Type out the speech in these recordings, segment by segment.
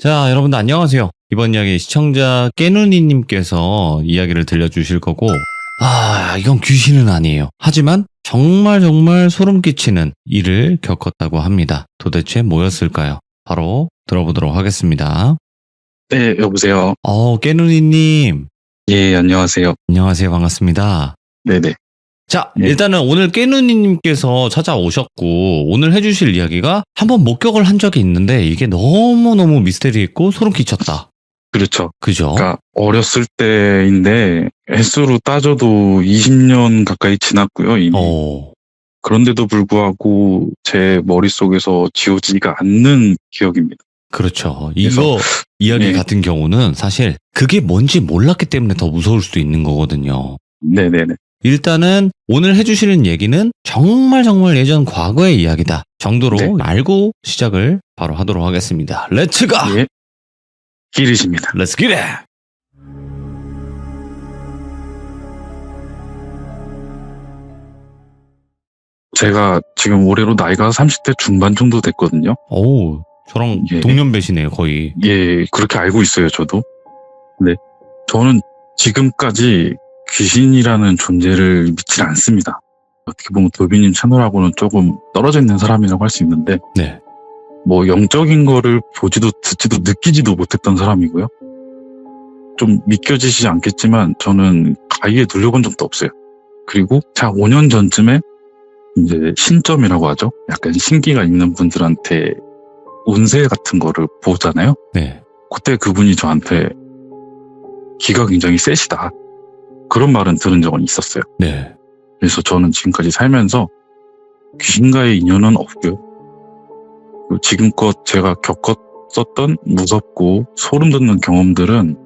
자, 여러분들 안녕하세요. 이번 이야기 시청자 깨누니님께서 이야기를 들려주실 거고, 이건 귀신은 아니에요. 하지만 정말 소름 끼치는 일을 겪었다고 합니다. 도대체 뭐였을까요? 바로 들어보도록 하겠습니다. 네, 여보세요. 깨누니님. 예, 안녕하세요. 안녕하세요. 반갑습니다. 네네. 자, 네. 일단은 오늘 깨누니님께서 찾아오셨고, 오늘 해주실 이야기가 한번 목격을 한 적이 있는데, 이게 너무너무 미스테리했고, 소름 끼쳤다. 그렇죠. 그죠? 그러니까 어렸을 때인데 횟수로 따져도 20년 가까이 지났고요, 이미. 그런데도 불구하고 제 머릿속에서 지워지지가 않는 기억입니다. 그렇죠. 그래서, 이거 이야기 네. 같은 경우는 사실 그게 뭔지 몰랐기 때문에 더 무서울 수도 있는 거거든요. 네네네. 일단은 오늘 해주시는 얘기는 정말 예전 과거의 이야기다 정도로 네. 알고 시작을 바로 하도록 하겠습니다. 렛츠가! 예. 기르십니다. 렛츠 기릿! 제가 지금 올해로 나이가 30대 중반 정도 됐거든요. 오, 저랑 예. 동년배시네요, 거의. 예, 그렇게 알고 있어요, 저도. 근데 저는 지금까지 귀신이라는 존재를 믿질 않습니다. 어떻게 보면 도비님 채널하고는 조금 떨어져 있는 사람이라고 할 수 있는데, 네. 뭐 영적인 거를 보지도 듣지도 느끼지도 못했던 사람이고요. 좀 믿겨지시지 않겠지만 저는 가위에 눌려본 적도 없어요. 그리고 자 5년 전쯤에 이제 신점이라고 하죠. 약간 신기가 있는 분들한테 운세 같은 거를 보잖아요. 네. 그때 그분이 저한테 기가 굉장히 세시다. 그런 말은 들은 적은 있었어요. 네. 그래서 저는 지금까지 살면서 귀신과의 인연은 없고요. 그리고 지금껏 제가 겪었었던 무섭고 소름 돋는 경험들은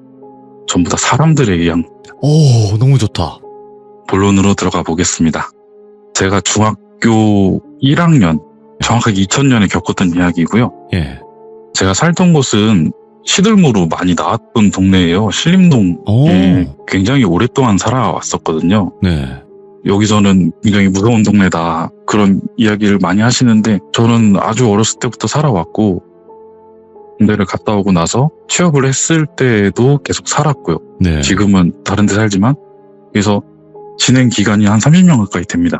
전부 다 사람들에 의한 오, 너무 좋다. 본론으로 들어가 보겠습니다. 제가 중학교 1학년, 정확하게 2000년에 겪었던 이야기고요. 예. 제가 살던 곳은 시들무로 많이 나왔던 동네예요. 신림동에 굉장히 오랫동안 살아왔었거든요. 네. 여기서는 굉장히 무서운 동네다 그런 이야기를 많이 하시는데 저는 아주 어렸을 때부터 살아왔고 군대를 갔다 오고 나서 취업을 했을 때도 계속 살았고요. 네. 지금은 다른 데 살지만 그래서 진행 기간이 한 30년 가까이 됩니다.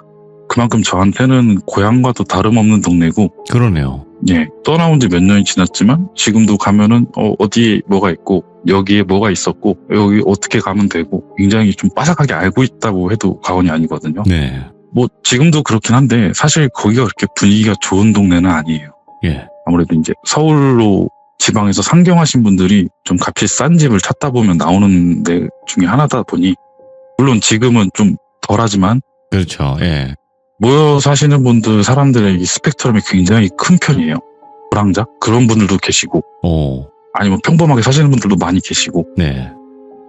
그만큼 저한테는 고향과도 다름없는 동네고 그러네요. 예, 떠나온 지 몇 년이 지났지만 지금도 가면은 어디에 뭐가 있고 여기에 뭐가 있었고 여기 어떻게 가면 되고 굉장히 좀 빠삭하게 알고 있다고 해도 과언이 아니거든요. 네. 뭐 지금도 그렇긴 한데 사실 거기가 그렇게 분위기가 좋은 동네는 아니에요. 예. 아무래도 이제 서울로 지방에서 상경하신 분들이 좀 값이 싼 집을 찾다 보면 나오는 데 중에 하나다 보니 물론 지금은 좀 덜하지만 그렇죠. 예. 모여 사시는 분들 사람들의 이 스펙트럼이 굉장히 큰 편이에요. 불황자 그런 분들도 계시고 아니면 평범하게 사시는 분들도 많이 계시고 네.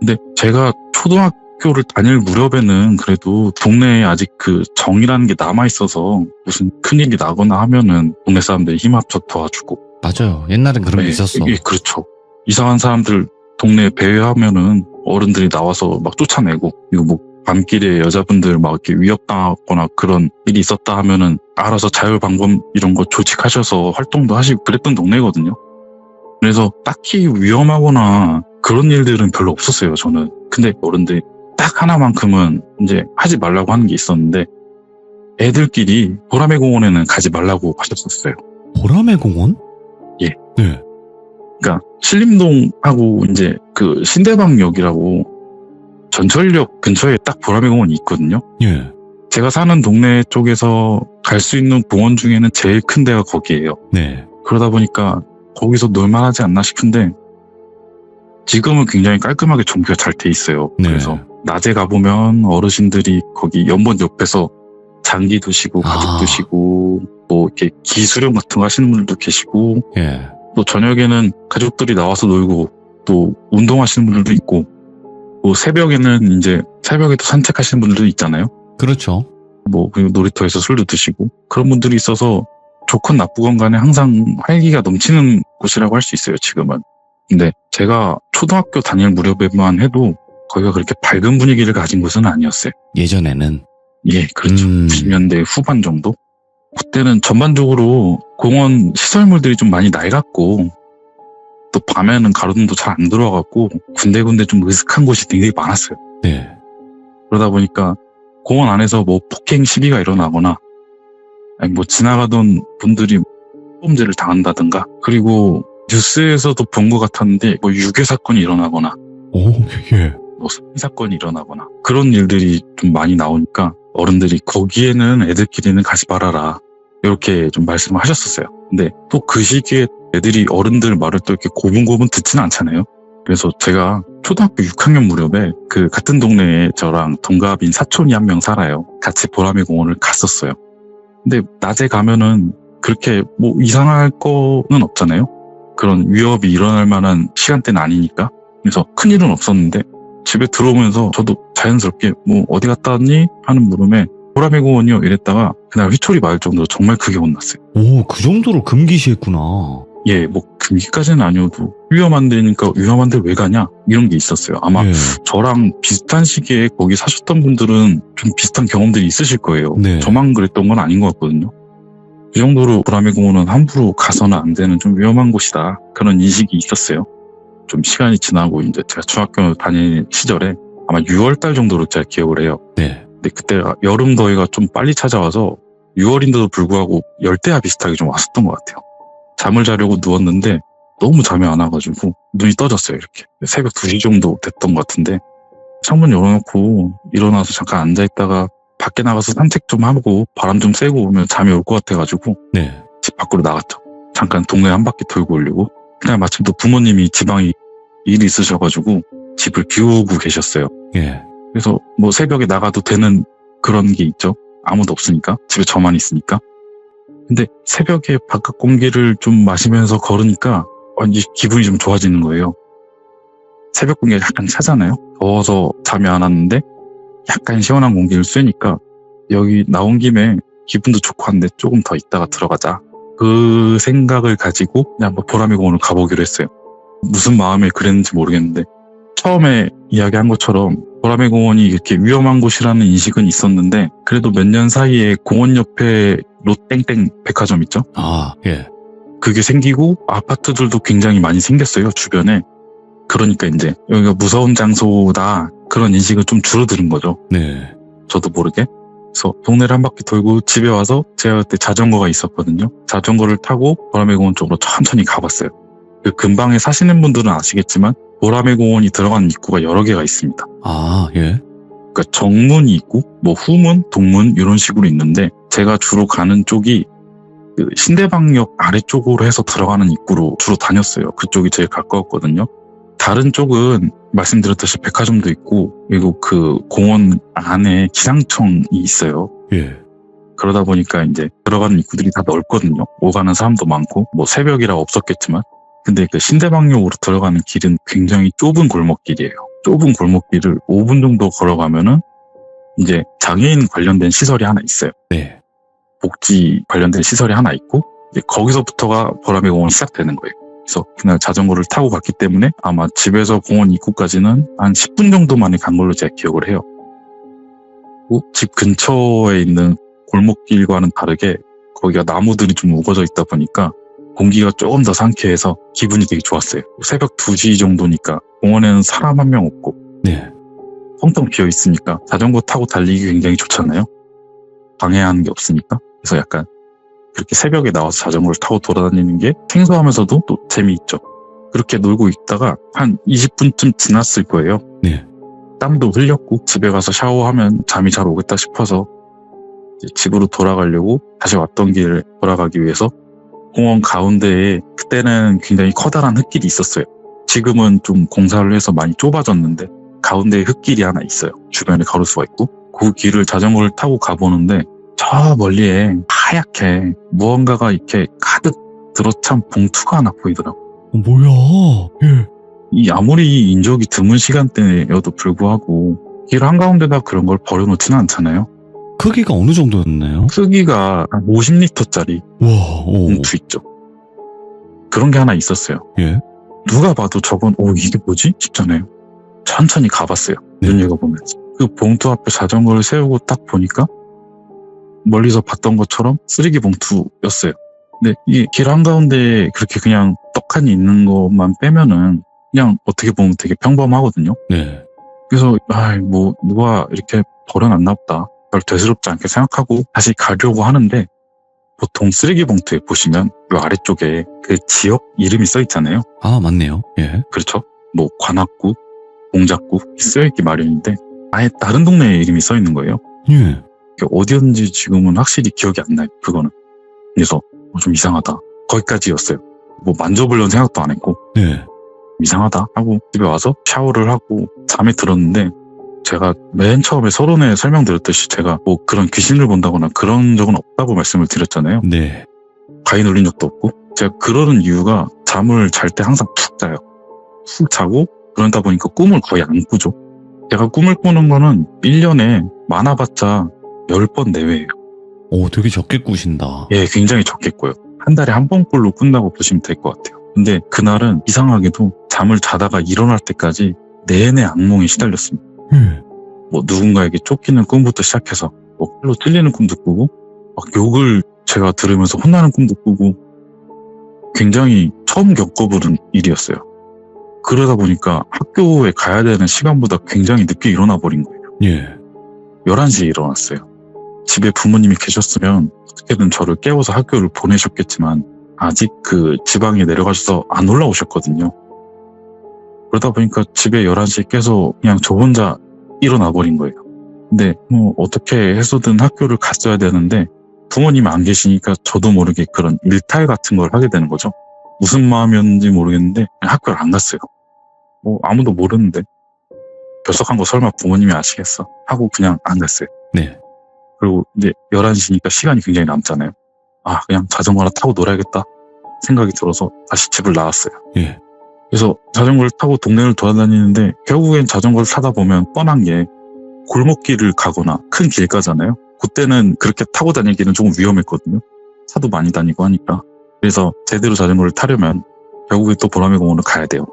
근데 제가 초등학교를 다닐 무렵에는 그래도 동네에 아직 그 정이라는 게 남아있어서 무슨 큰일이 나거나 하면은 동네 사람들이 힘 합쳐 도와주고 맞아요. 옛날엔 그런 게 있었어. 그렇죠. 이상한 사람들 동네에 배회하면은 어른들이 나와서 막 쫓아내고 이거 뭐 밤길에 여자분들 막 이렇게 위협당하거나 그런 일이 있었다 하면은 알아서 자율방범 이런 거 조직하셔서 활동도 하시고 그랬던 동네거든요. 그래서 딱히 위험하거나 그런 일들은 별로 없었어요, 저는. 근데 어른들이 딱 하나만큼은 이제 하지 말라고 하는 게 있었는데 애들끼리 보라매 공원에는 가지 말라고 하셨었어요. 보라매 공원? 예. 네. 그러니까 신림동하고 이제 그 신대방역이라고 전철역 근처에 딱 보라매 공원이 있거든요. 예. 제가 사는 동네 쪽에서 갈 수 있는 공원 중에는 제일 큰 데가 거기예요. 네. 그러다 보니까 거기서 놀만하지 않나 싶은데 지금은 굉장히 깔끔하게 정비가 잘 돼 있어요. 네. 그래서 낮에 가보면 어르신들이 거기 연못 옆에서 장기 두시고 가죽 두시고 뭐 이렇게 기수령 같은 거 하시는 분들도 계시고 예. 또 저녁에는 가족들이 나와서 놀고 또 운동하시는 분들도 있고 뭐 새벽에는 이제 새벽에도 산책하시는 분들도 있잖아요. 그렇죠. 뭐 그리고 놀이터에서 술도 드시고 그런 분들이 있어서 좋건 나쁘건 간에 항상 활기가 넘치는 곳이라고 할 수 있어요, 지금은. 근데 제가 초등학교 다닐 무렵에만 해도 거기가 그렇게 밝은 분위기를 가진 곳은 아니었어요. 예전에는. 예, 그렇죠. 90년대 후반 정도? 그때는 전반적으로 공원 시설물들이 좀 많이 낡았고 또 밤에는 가로등도 잘 안 들어와갖고 군데군데 좀 으슥한 곳이 굉장히 많았어요. 네. 그러다 보니까 공원 안에서 뭐 폭행 시비가 일어나거나 아니 뭐 지나가던 분들이 범죄를 당한다든가 그리고 뉴스에서도 본 것 같았는데 뭐 유괴 사건이 일어나거나 오, 예. 뭐 살인 사건이 일어나거나 그런 일들이 좀 많이 나오니까 어른들이 거기에는 애들끼리는 가지 말아라 이렇게 좀 말씀을 하셨었어요. 근데 또 그 시기에 애들이 어른들 말을 또 이렇게 고분고분 듣지는 않잖아요. 그래서 제가 초등학교 6학년 무렵에 그 같은 동네에 저랑 동갑인 사촌이 한 명 살아요. 같이 보라매 공원을 갔었어요. 근데 낮에 가면은 그렇게 뭐 이상할 거는 없잖아요. 그런 위협이 일어날 만한 시간대는 아니니까. 그래서 큰일은 없었는데 집에 들어오면서 저도 자연스럽게 뭐 어디 갔다 왔니? 하는 물음에 보라매 공원이요 이랬다가 그날 회초리 맞을 정도로 정말 크게 혼났어요. 오, 그 정도로 금기시했구나. 예, 뭐 금기까지는 아니어도 위험한 데니까 위험한 데 왜 가냐? 이런 게 있었어요. 아마 예. 저랑 비슷한 시기에 거기 사셨던 분들은 좀 비슷한 경험들이 있으실 거예요. 네. 저만 그랬던 건 아닌 것 같거든요. 그 정도로 보라매 공원은 함부로 가서는 안 되는 좀 위험한 곳이다. 그런 인식이 있었어요. 좀 시간이 지나고 이제 제가 중학교 다닐 시절에 아마 6월 달 정도로 제가 기억을 해요. 네. 근데 그때가 여름 더위가 좀 빨리 찾아와서 6월인데도 불구하고 열대야 비슷하게 좀 왔었던 것 같아요. 잠을 자려고 누웠는데 너무 잠이 안 와가지고 눈이 떠졌어요. 이렇게 새벽 2시 정도 됐던 것 같은데 창문 열어놓고 일어나서 잠깐 앉아있다가 밖에 나가서 산책 좀 하고 바람 좀 쐬고 오면 잠이 올 것 같아가지고 네. 집 밖으로 나갔죠. 잠깐 동네 한 바퀴 돌고 오려고. 그날 마침 또 부모님이 지방에 일이 있으셔가지고 집을 비우고 계셨어요. 예. 그래서 뭐 새벽에 나가도 되는 그런 게 있죠. 아무도 없으니까. 집에 저만 있으니까. 근데 새벽에 바깥 공기를 좀 마시면서 걸으니까 이제 기분이 좀 좋아지는 거예요. 새벽 공기가 약간 차잖아요. 더워서 잠이 안 왔는데 약간 시원한 공기를 쐬니까 여기 나온 김에 기분도 좋고 한데 조금 더 있다가 들어가자. 그 생각을 가지고 그냥 한번 보라매 공원을 가보기로 했어요. 무슨 마음에 그랬는지 모르겠는데 처음에 이야기한 것처럼 보라매 공원이 이렇게 위험한 곳이라는 인식은 있었는데 그래도 몇 년 사이에 공원 옆에 롯땡땡 백화점 있죠? 아, 예. 그게 생기고 아파트들도 굉장히 많이 생겼어요, 주변에. 그러니까 이제 여기가 무서운 장소다 그런 인식은 좀 줄어드는 거죠. 네. 저도 모르게. 그래서 동네를 한 바퀴 돌고 집에 와서 제가 그때 자전거가 있었거든요. 자전거를 타고 보라매 공원 쪽으로 천천히 가봤어요. 그 근방에 사시는 분들은 아시겠지만 보라매 공원이 들어가는 입구가 여러 개가 있습니다. 아, 예. 그러니까 정문이 있고 뭐 후문, 동문 이런 식으로 있는데 제가 주로 가는 쪽이 그 신대방역 아래쪽으로 해서 들어가는 입구로 주로 다녔어요. 그쪽이 제일 가까웠거든요. 다른 쪽은 말씀드렸듯이 백화점도 있고 그리고 그 공원 안에 기상청이 있어요. 예. 그러다 보니까 이제 들어가는 입구들이 다 넓거든요. 오가는 사람도 많고 뭐 새벽이라 없었겠지만 근데 그 신대방역으로 들어가는 길은 굉장히 좁은 골목길이에요. 좁은 골목길을 5분 정도 걸어가면은 이제 장애인 관련된 시설이 하나 있어요. 네. 복지 관련된 시설이 하나 있고 이제 거기서부터가 보라매 공원이 시작되는 거예요. 그래서 그날 자전거를 타고 갔기 때문에 아마 집에서 공원 입구까지는 한 10분 정도 만에 간 걸로 제가 기억을 해요. 집 근처에 있는 골목길과는 다르게 거기가 나무들이 좀 우거져 있다 보니까 공기가 조금 더 상쾌해서 기분이 되게 좋았어요. 새벽 2시 정도니까 공원에는 사람 한 명 없고 네. 텅텅 비어 있으니까 자전거 타고 달리기 굉장히 좋잖아요. 방해하는 게 없으니까. 그래서 약간 그렇게 새벽에 나와서 자전거를 타고 돌아다니는 게 생소하면서도 또 재미있죠. 그렇게 놀고 있다가 한 20분쯤 지났을 거예요. 네. 땀도 흘렸고 집에 가서 샤워하면 잠이 잘 오겠다 싶어서 이제 집으로 돌아가려고 다시 왔던 길을 돌아가기 위해서 공원 가운데에 그때는 굉장히 커다란 흙길이 있었어요. 지금은 좀 공사를 해서 많이 좁아졌는데 가운데에 흙길이 하나 있어요. 주변에 가로수가 있고 그 길을 자전거를 타고 가보는데 저 멀리에 하얗게 무언가가 이렇게 가득 들어찬 봉투가 하나 보이더라고요. 뭐야? 예. 이 아무리 인적이 드문 시간대여도 불구하고 길 한가운데다 그런 걸 버려놓지는 않잖아요. 크기가 어느 정도였나요? 크기가 한 50리터짜리 와, 오. 봉투 있죠. 그런 게 하나 있었어요. 예. 누가 봐도 저건 이게 뭐지? 싶잖아요. 천천히 가봤어요. 네. 눈여겨보면서. 그 봉투 앞에 자전거를 세우고 딱 보니까 멀리서 봤던 것처럼 쓰레기 봉투였어요. 근데 이 길 한가운데에 그렇게 그냥 떡하니 있는 것만 빼면은 그냥 어떻게 보면 되게 평범하거든요. 네. 그래서 뭐 누가 이렇게 버려놨나 보다. 별 대수롭지 않게 생각하고 다시 가려고 하는데 보통 쓰레기 봉투에 보시면 이 아래쪽에 그 지역 이름이 써 있잖아요. 아, 맞네요. 예. 그렇죠? 뭐 관악구, 공작구 쓰여있기 마련인데 아예 다른 동네에 이름이 써 있는 거예요. 예. 어디였는지 지금은 확실히 기억이 안 나요. 그거는. 그래서 좀 이상하다. 거기까지였어요. 뭐 만져보려는 생각도 안 했고 네. 이상하다 하고 집에 와서 샤워를 하고 잠에 들었는데 제가 맨 처음에 서론에 설명드렸듯이 제가 뭐 그런 귀신을 본다거나 그런 적은 없다고 말씀을 드렸잖아요. 네. 가위 눌린 적도 없고 제가 그러는 이유가 잠을 잘 때 항상 푹 자요. 푹 자고 그러다 보니까 꿈을 거의 안 꾸죠. 제가 꿈을 꾸는 거는 1년에 많아봤자 10번 내외예요. 오, 되게 적게 꾸신다. 예, 굉장히 적게 꿔요. 한 달에 한 번꼴로 꾼다고 보시면 될 것 같아요. 근데 그날은 이상하게도 잠을 자다가 일어날 때까지 내내 악몽에 시달렸습니다. 뭐 누군가에게 쫓기는 꿈부터 시작해서 뭐 칼로 찔리는 꿈도 꾸고 막 욕을 제가 들으면서 혼나는 꿈도 꾸고 굉장히 처음 겪어보는 일이었어요. 그러다 보니까 학교에 가야 되는 시간보다 굉장히 늦게 일어나 버린 거예요. 예. 11시에 11시에 일어났어요. 집에 부모님이 계셨으면 어떻게든 저를 깨워서 학교를 보내셨겠지만 아직 그 지방에 내려가셔서 안 올라오셨거든요. 그러다 보니까 집에 11시에 깨서 그냥 저 혼자 일어나 버린 거예요. 근데 뭐 어떻게 해서든 학교를 갔어야 되는데 부모님이 안 계시니까 저도 모르게 그런 일탈 같은 걸 하게 되는 거죠. 무슨 마음이었는지 모르겠는데 그냥 학교를 안 갔어요. 뭐 아무도 모르는데 결석한 거 설마 부모님이 아시겠어 하고 그냥 안 갔어요. 네. 그리고 이제 11시니까 시간이 굉장히 남잖아요. 아, 그냥 자전거나 타고 놀아야겠다 생각이 들어서 다시 집을 나왔어요. 예. 그래서 자전거를 타고 동네를 돌아다니는데 결국엔 자전거를 타다 보면 뻔한 게 골목길을 가거나 큰 길 가잖아요. 그때는 그렇게 타고 다니기는 조금 위험했거든요. 차도 많이 다니고 하니까. 그래서 제대로 자전거를 타려면 결국에 또 보라매 공원을 가야 돼요.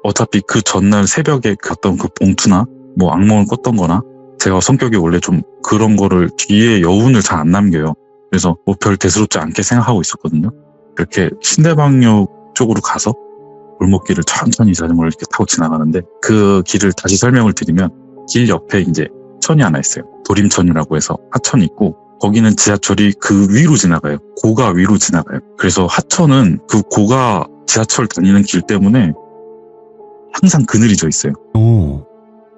어차피 그 전날 새벽에 갔던 그 봉투나 뭐 악몽을 꿨던 거나 제가 성격이 원래 좀 그런 거를 뒤에 여운을 잘 안 남겨요. 그래서 뭐 별 대수롭지 않게 생각하고 있었거든요. 그렇게 신대방역 쪽으로 가서 골목길을 천천히 자전거를 이렇게 타고 지나가는데 그 길을 다시 설명을 드리면 길 옆에 이제 하천이 하나 있어요. 도림천이라고 해서 하천이 있고 거기는 지하철이 그 위로 지나가요. 고가 위로 지나가요. 그래서 하천은 그 고가 지하철 다니는 길 때문에 항상 그늘이 져 있어요. 오.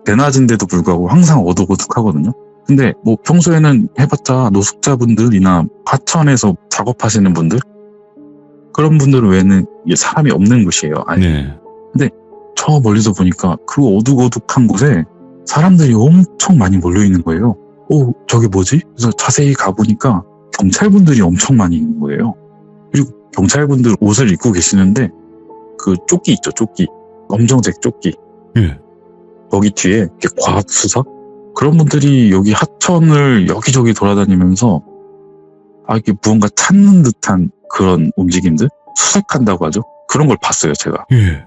대낮인데도 불구하고 항상 어둑어둑하거든요. 근데 뭐 평소에는 해봤자 노숙자분들이나 하천에서 작업하시는 분들 그런 분들 외에는 사람이 없는 곳이에요. 아니. 네. 근데 저 멀리서 보니까 그 어둑어둑한 곳에 사람들이 엄청 많이 몰려있는 거예요. 저게 뭐지? 그래서 자세히 가보니까 경찰분들이 엄청 많이 있는 거예요. 그리고 경찰분들 옷을 입고 계시는데 그 조끼 있죠, 조끼. 검정색 조끼. 예. 거기 뒤에 이렇게 과학수사? 그런 분들이 여기 하천을 여기저기 돌아다니면서 이게 무언가 찾는 듯한 그런 움직임들? 수색한다고 하죠. 그런 걸 봤어요, 제가. 예.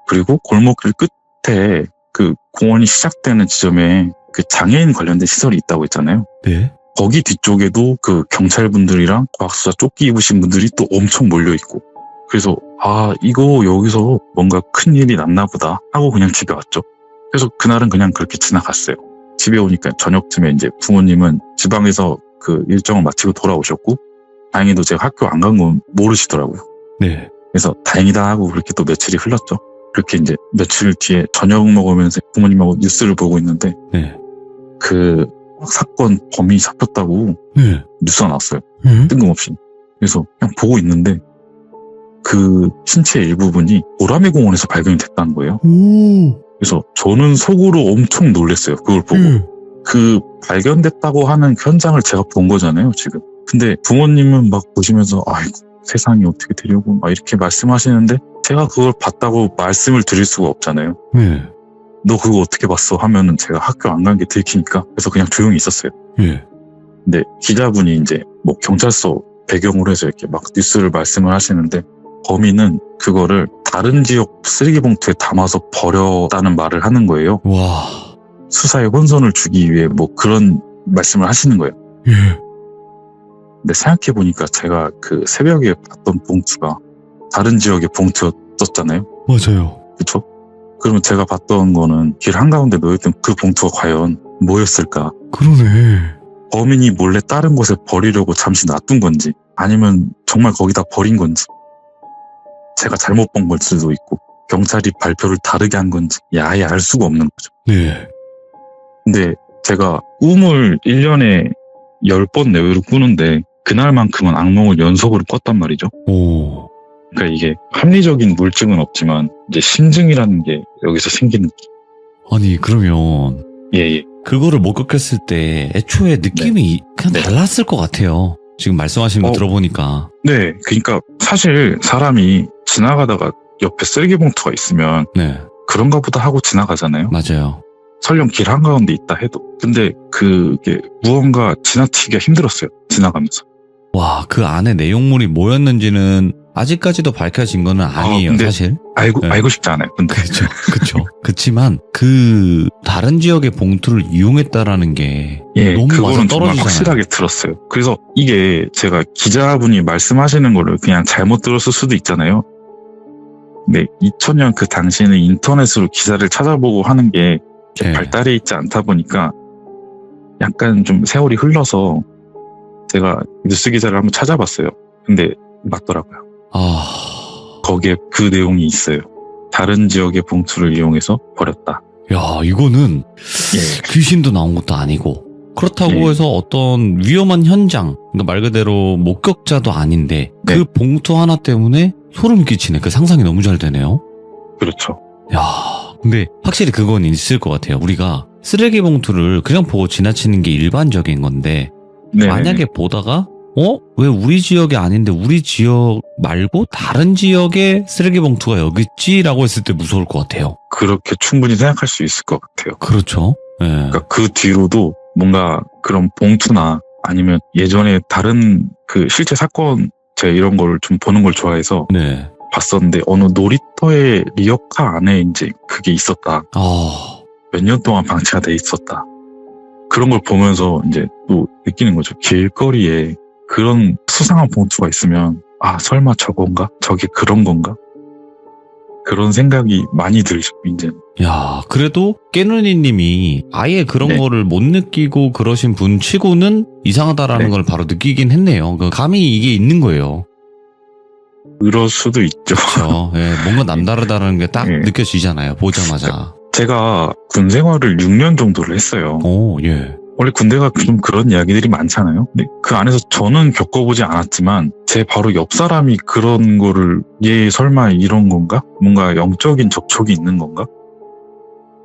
그리고 골목길 끝에 그 공원이 시작되는 지점에 그 장애인 관련된 시설이 있다고 했잖아요. 네. 거기 뒤쪽에도 그 경찰분들이랑 과학수사 조끼 입으신 분들이 또 엄청 몰려있고. 그래서 이거 여기서 뭔가 큰일이 났나 보다 하고 그냥 집에 왔죠. 그래서 그날은 그냥 그렇게 지나갔어요. 집에 오니까 저녁쯤에 이제 부모님은 지방에서 그 일정을 마치고 돌아오셨고 다행히도 제가 학교 안 간 건 모르시더라고요. 네. 그래서 다행이다 하고 그렇게 또 며칠이 흘렀죠. 그렇게 이제 며칠 뒤에 저녁 먹으면서 부모님하고 뉴스를 보고 있는데 네. 그 사건 범인이 잡혔다고 네. 뉴스가 나왔어요. 음? 뜬금없이. 그래서 그냥 보고 있는데 그 신체 일부분이 보라매 공원에서 발견이 됐다는 거예요. 오. 그래서 저는 속으로 엄청 놀랐어요. 그걸 보고. 그 발견됐다고 하는 현장을 제가 본 거잖아요, 지금. 근데 부모님은 막 보시면서 아이고 세상이 어떻게 되려고 막 이렇게 말씀하시는데 제가 그걸 봤다고 말씀을 드릴 수가 없잖아요. 네. 너 그거 어떻게 봤어? 하면은 제가 학교 안 간 게 들키니까 그래서 그냥 조용히 있었어요. 예. 근데 기자분이 이제 뭐 경찰서 배경으로 해서 이렇게 막 뉴스를 말씀을 하시는데 범인은 그거를 다른 지역 쓰레기 봉투에 담아서 버렸다는 말을 하는 거예요. 와. 수사에 혼선을 주기 위해 뭐 그런 말씀을 하시는 거예요. 예. 근데 생각해보니까 제가 그 새벽에 봤던 봉투가 다른 지역의 봉투였었잖아요. 맞아요. 그쵸? 그러면 제가 봤던 거는 길 한가운데 놓여있던 그 봉투가 과연 뭐였을까? 그러네. 범인이 몰래 다른 곳에 버리려고 잠시 놔둔 건지, 아니면 정말 거기다 버린 건지, 제가 잘못 본 걸 수도 있고, 경찰이 발표를 다르게 한 건지, 아예 알 수가 없는 거죠. 네. 근데 제가 꿈을 1년에 10번 내외로 꾸는데, 그날만큼은 악몽을 연속으로 꿨단 말이죠. 오. 그러니까 이게 합리적인 물증은 없지만, 이제 심증이라는 게 여기서 생기는. 아니, 그러면 예. 그거를 목격했을 때 애초에 느낌이 그냥 네. 달랐을 것 같아요. 지금 말씀하시는 거 들어보니까. 네, 그러니까 사실 사람이 지나가다가 옆에 쓰레기 봉투가 있으면 네, 그런가 보다 하고 지나가잖아요. 맞아요. 설령 길 한가운데 있다 해도. 근데 그게 무언가 지나치기가 힘들었어요. 지나가면서. 와, 그 안에 내용물이 뭐였는지는 아직까지도 밝혀진 거는 아니에요, 근데 사실. 네. 알고 싶지 않아요. 근데 그쵸. 그치만 그 다른 지역의 봉투를 이용했다라는 게 예, 너무 맞아 그거는 정말 떨어지잖아요. 확실하게 들었어요. 그래서 이게 제가 기자분이 말씀하시는 거를 그냥 잘못 들었을 수도 있잖아요. 근데 2000년 그 당시에는 인터넷으로 기사를 찾아보고 하는 게 네. 발달해 있지 않다 보니까 약간 좀 세월이 흘러서 제가 뉴스 기사를 한번 찾아봤어요. 근데 맞더라고요. 아, 거기에 그 내용이 있어요. 다른 지역의 봉투를 이용해서 버렸다. 야, 이거는 예. 귀신도 나온 것도 아니고 그렇다고 네. 해서 어떤 위험한 현장, 그러니까 말 그대로 목격자도 아닌데 네. 그 봉투 하나 때문에 소름 끼치네. 그 상상이 너무 잘 되네요. 그렇죠. 야, 근데 확실히 그건 있을 것 같아요. 우리가 쓰레기 봉투를 그냥 보고 지나치는 게 일반적인 건데 네. 만약에 보다가 왜 우리 지역이 아닌데 우리 지역 말고 다른 지역에 쓰레기 봉투가 여기 있지라고 했을 때 무서울 것 같아요. 그렇게 충분히 생각할 수 있을 것 같아요. 그렇죠. 예. 그러니까 그 뒤로도 뭔가 그런 봉투나 아니면 예전에 다른 그 실제 사건 제가 이런 걸 좀 보는 걸 좋아해서 네. 봤었는데 어느 놀이터의 리어카 안에 이제 그게 있었다. 아, 몇 년 동안 방치가 돼 있었다. 그런 걸 보면서 이제 또 느끼는 거죠. 길거리에 그런 수상한 봉투가 있으면 설마 저건가? 저게 그런 건가? 그런 생각이 많이 들죠, 이제. 야, 그래도 깨누니님이 아예 그런 네. 거를 못 느끼고 그러신 분 치고는 이상하다라는 네. 걸 바로 느끼긴 했네요. 그 감이 이게 있는 거예요. 그럴 수도 있죠. 그렇죠. 예, 뭔가 남다르다는 게 딱 예. 느껴지잖아요. 보자마자. 제가 군 생활을 6년 정도를 했어요. 오, 예. 원래 군대가 좀 그런 이야기들이 많잖아요. 근데 그 안에서 저는 겪어보지 않았지만 제 바로 옆 사람이 그런 거를 얘 설마 이런 건가? 뭔가 영적인 접촉이 있는 건가?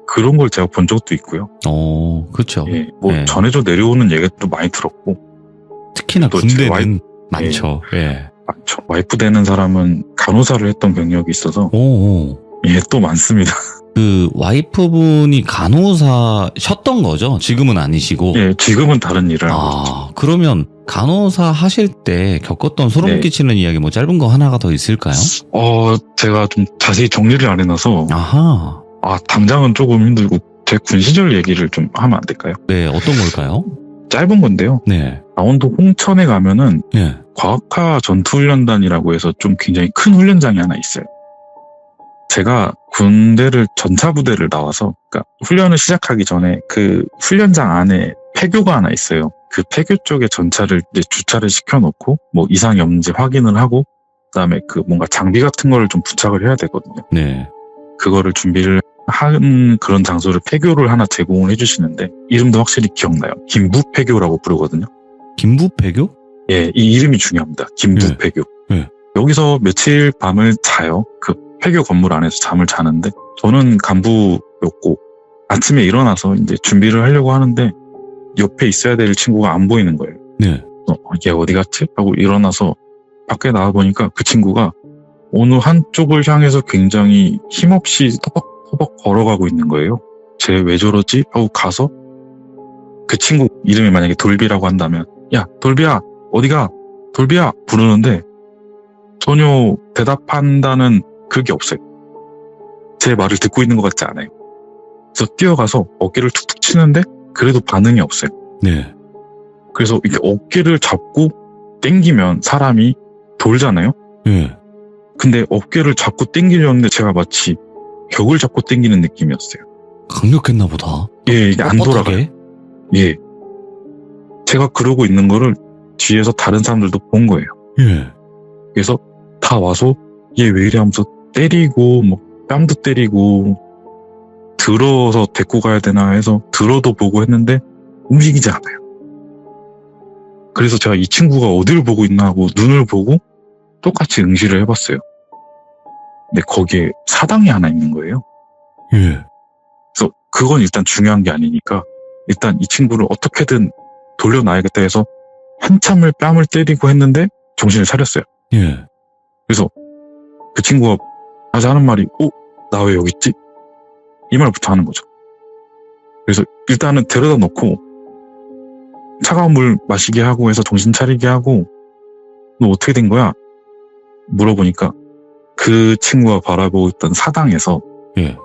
그런 걸 제가 본 적도 있고요. 그렇죠. 예, 네. 전해져 내려오는 얘기도 많이 들었고 특히나 또 군대는 와이프- 많죠. 예. 많죠. 와이프 되는 사람은 간호사를 했던 경력이 있어서 오. 예, 또 많습니다. 그 와이프분이 간호사셨던 거죠? 지금은 아니시고. 예, 지금은 다른 일을 하고 있죠. 그러면 간호사 하실 때 겪었던 소름 네. 끼치는 이야기 뭐 짧은 거 하나가 더 있을까요? 제가 좀 자세히 정리를 안 해놔서 아하. 당장은 조금 힘들고 제 군 시절 얘기를 좀 하면 안 될까요? 네, 어떤 걸까요? 짧은 건데요. 네. 강원도 홍천에 가면은 네. 과학화 전투훈련단이라고 해서 좀 굉장히 큰 훈련장이 하나 있어요. 제가 군대를 전차부대를 나와서 그러니까 훈련을 시작하기 전에 그 훈련장 안에 폐교가 하나 있어요. 그 폐교 쪽에 전차를 이제 주차를 시켜놓고 뭐 이상이 없는지 확인을 하고 그다음에 그 뭔가 장비 같은 거를 좀 부착을 해야 되거든요. 네. 그거를 준비를 한 그런 장소를 폐교를 하나 제공을 해주시는데 이름도 확실히 기억나요. 김부폐교라고 부르거든요. 김부폐교? 예, 이 이름이 중요합니다. 김부폐교. 네. 여기서 며칠 밤을 자요. 그 폐교 건물 안에서 잠을 자는데 저는 간부였고 아침에 일어나서 이제 준비를 하려고 하는데 옆에 있어야 될 친구가 안 보이는 거예요. 네. 얘 어디 갔지? 하고 일어나서 밖에 나와보니까 그 친구가 어느 한쪽을 향해서 굉장히 힘없이 터벅터벅 걸어가고 있는 거예요. 쟤 왜 저러지? 하고 가서 그 친구 이름이 만약에 돌비라고 한다면 야 돌비야 어디가? 돌비야 부르는데 전혀 대답한다는 그게 없어요. 제 말을 듣고 있는 것 같지 않아요. 그래서 뛰어가서 어깨를 툭툭 치는데 그래도 반응이 없어요. 네. 그래서 이렇게 어깨를 잡고 당기면 사람이 돌잖아요. 네. 근데 어깨를 잡고 당기려는데 제가 마치 벽을 잡고 당기는 느낌이었어요. 강력했나 보다. 예, 이게 안 돌아가요. 뻣뻣하게? 예. 제가 그러고 있는 거를 뒤에서 다른 사람들도 본 거예요. 예. 그래서 다 와서 얘 왜 이래 하면서 때리고 뭐 뺨도 때리고 들어서 데리고 가야 되나 해서 들어도 보고 했는데 움직이지 않아요. 그래서 제가 이 친구가 어디를 보고 있나 하고 눈을 보고 똑같이 응시를 해봤어요. 근데 거기에 사당이 하나 있는 거예요. 예. 그래서 그건 일단 중요한 게 아니니까 일단 이 친구를 어떻게든 돌려놔야겠다 해서 한참을 뺨을 때리고 했는데 정신을 차렸어요. 예. 그래서 그 친구가 다시 하는 말이 나 왜 여기 있지? 이 말부터 하는 거죠. 그래서 일단은 데려다 놓고 차가운 물 마시게 하고 해서 정신 차리게 하고 너 어떻게 된 거야? 물어보니까 그 친구가 바라보고 있던 사당에서 예.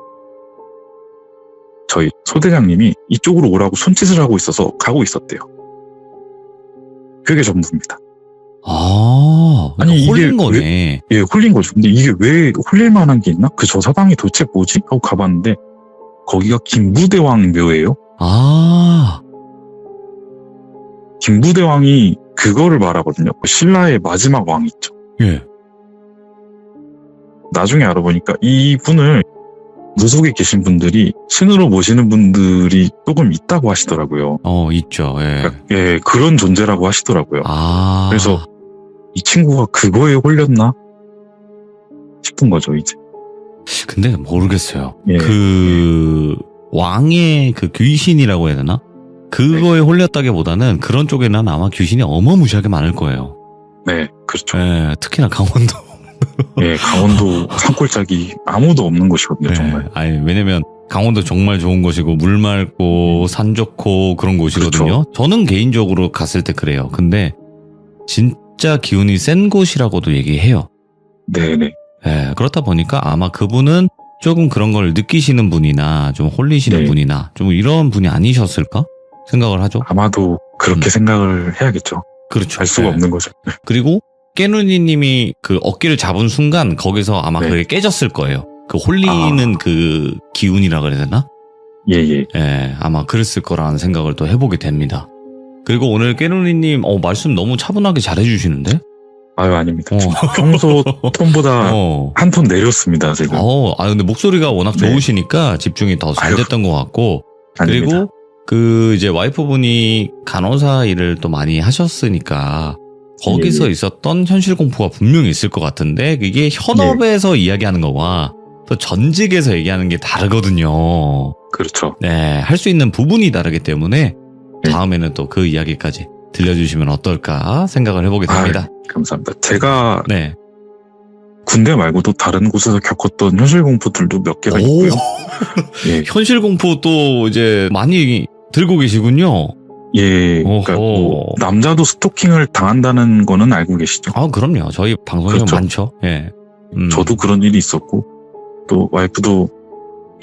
저희 소대장님이 이쪽으로 오라고 손짓을 하고 있어서 가고 있었대요. 그게 전부입니다. 아, 아니, 아니, 이게 홀린 거네. 예, 홀린 거죠. 근데 이게 왜 홀릴 만한 게 있나? 그 저 사당이 도대체 뭐지? 하고 가봤는데 거기가 김부대왕 묘예요. 아, 김부대왕이 그거를 말하거든요. 그 신라의 마지막 왕 있죠. 예. 나중에 알아보니까 이분을 무속에 계신 분들이 신으로 모시는 분들이 조금 있다고 하시더라고요. 있죠. 예. 그러니까, 예, 그런 존재라고 하시더라고요. 아. 그래서 이 친구가 그거에 홀렸나 싶은 거죠, 이제. 근데 모르겠어요. 예. 그 왕의 그 귀신이라고 해야 되나? 그거에 홀렸다기보다는 그런 쪽에는 아마 귀신이 어마무시하게 많을 거예요. 네, 그렇죠. 예, 특히나 강원도. 예, 강원도 산골짜기 아무도 없는 곳이거든요, 예, 정말. 아니, 왜냐면 강원도 정말 좋은 곳이고 물 맑고 산 좋고 그런 곳이거든요. 그렇죠. 저는 개인적으로 갔을 때 그래요. 근데 진짜 기운이 센 곳이라고도 얘기해요. 네네. 예, 그렇다 보니까 아마 그분은 조금 그런 걸 느끼시는 분이나 좀 홀리시는 네. 분이나 좀 이런 분이 아니셨을까 생각을 하죠. 아마도 그렇게 생각을 해야겠죠. 그렇죠. 알 수가 예. 없는 거죠. 그리고 깨누니님이 그 어깨를 잡은 순간 거기서 아마 네. 그게 깨졌을 거예요. 그 홀리는 그 기운이라 그래야 되나? 예, 예. 예, 아마 그랬을 거라는 생각을 또 해보게 됩니다. 그리고 오늘 깨누니님 말씀 너무 차분하게 잘해주시는데? 아유, 아닙니다. 평소 톤보다 어. 한 톤 내렸습니다, 제가. 근데 목소리가 워낙 네. 좋으시니까 집중이 더 잘 아유. 됐던 것 같고, 아닙니다. 그리고 그 이제 와이프분이 간호사 일을 또 많이 하셨으니까 거기서 예. 있었던 현실 공포가 분명히 있을 것 같은데 이게 현업에서 이야기하는 거와 또 전직에서 얘기하는 게 다르거든요. 그렇죠. 네, 할 수 있는 부분이 다르기 때문에 네. 다음에는 또 그 이야기까지 들려주시면 어떨까 생각을 해보게 됩니다. 감사합니다. 제가 네. 군대 말고도 다른 곳에서 겪었던 현실 공포들도 몇 개가 있고요. 예, 현실 공포 또 이제 많이 들고 계시군요. 예, 그러니까 오호. 뭐 남자도 스토킹을 당한다는 거는 알고 계시죠? 아, 그럼요. 저희 방송에 그렇죠. 많죠. 예. 저도 그런 일이 있었고 또 와이프도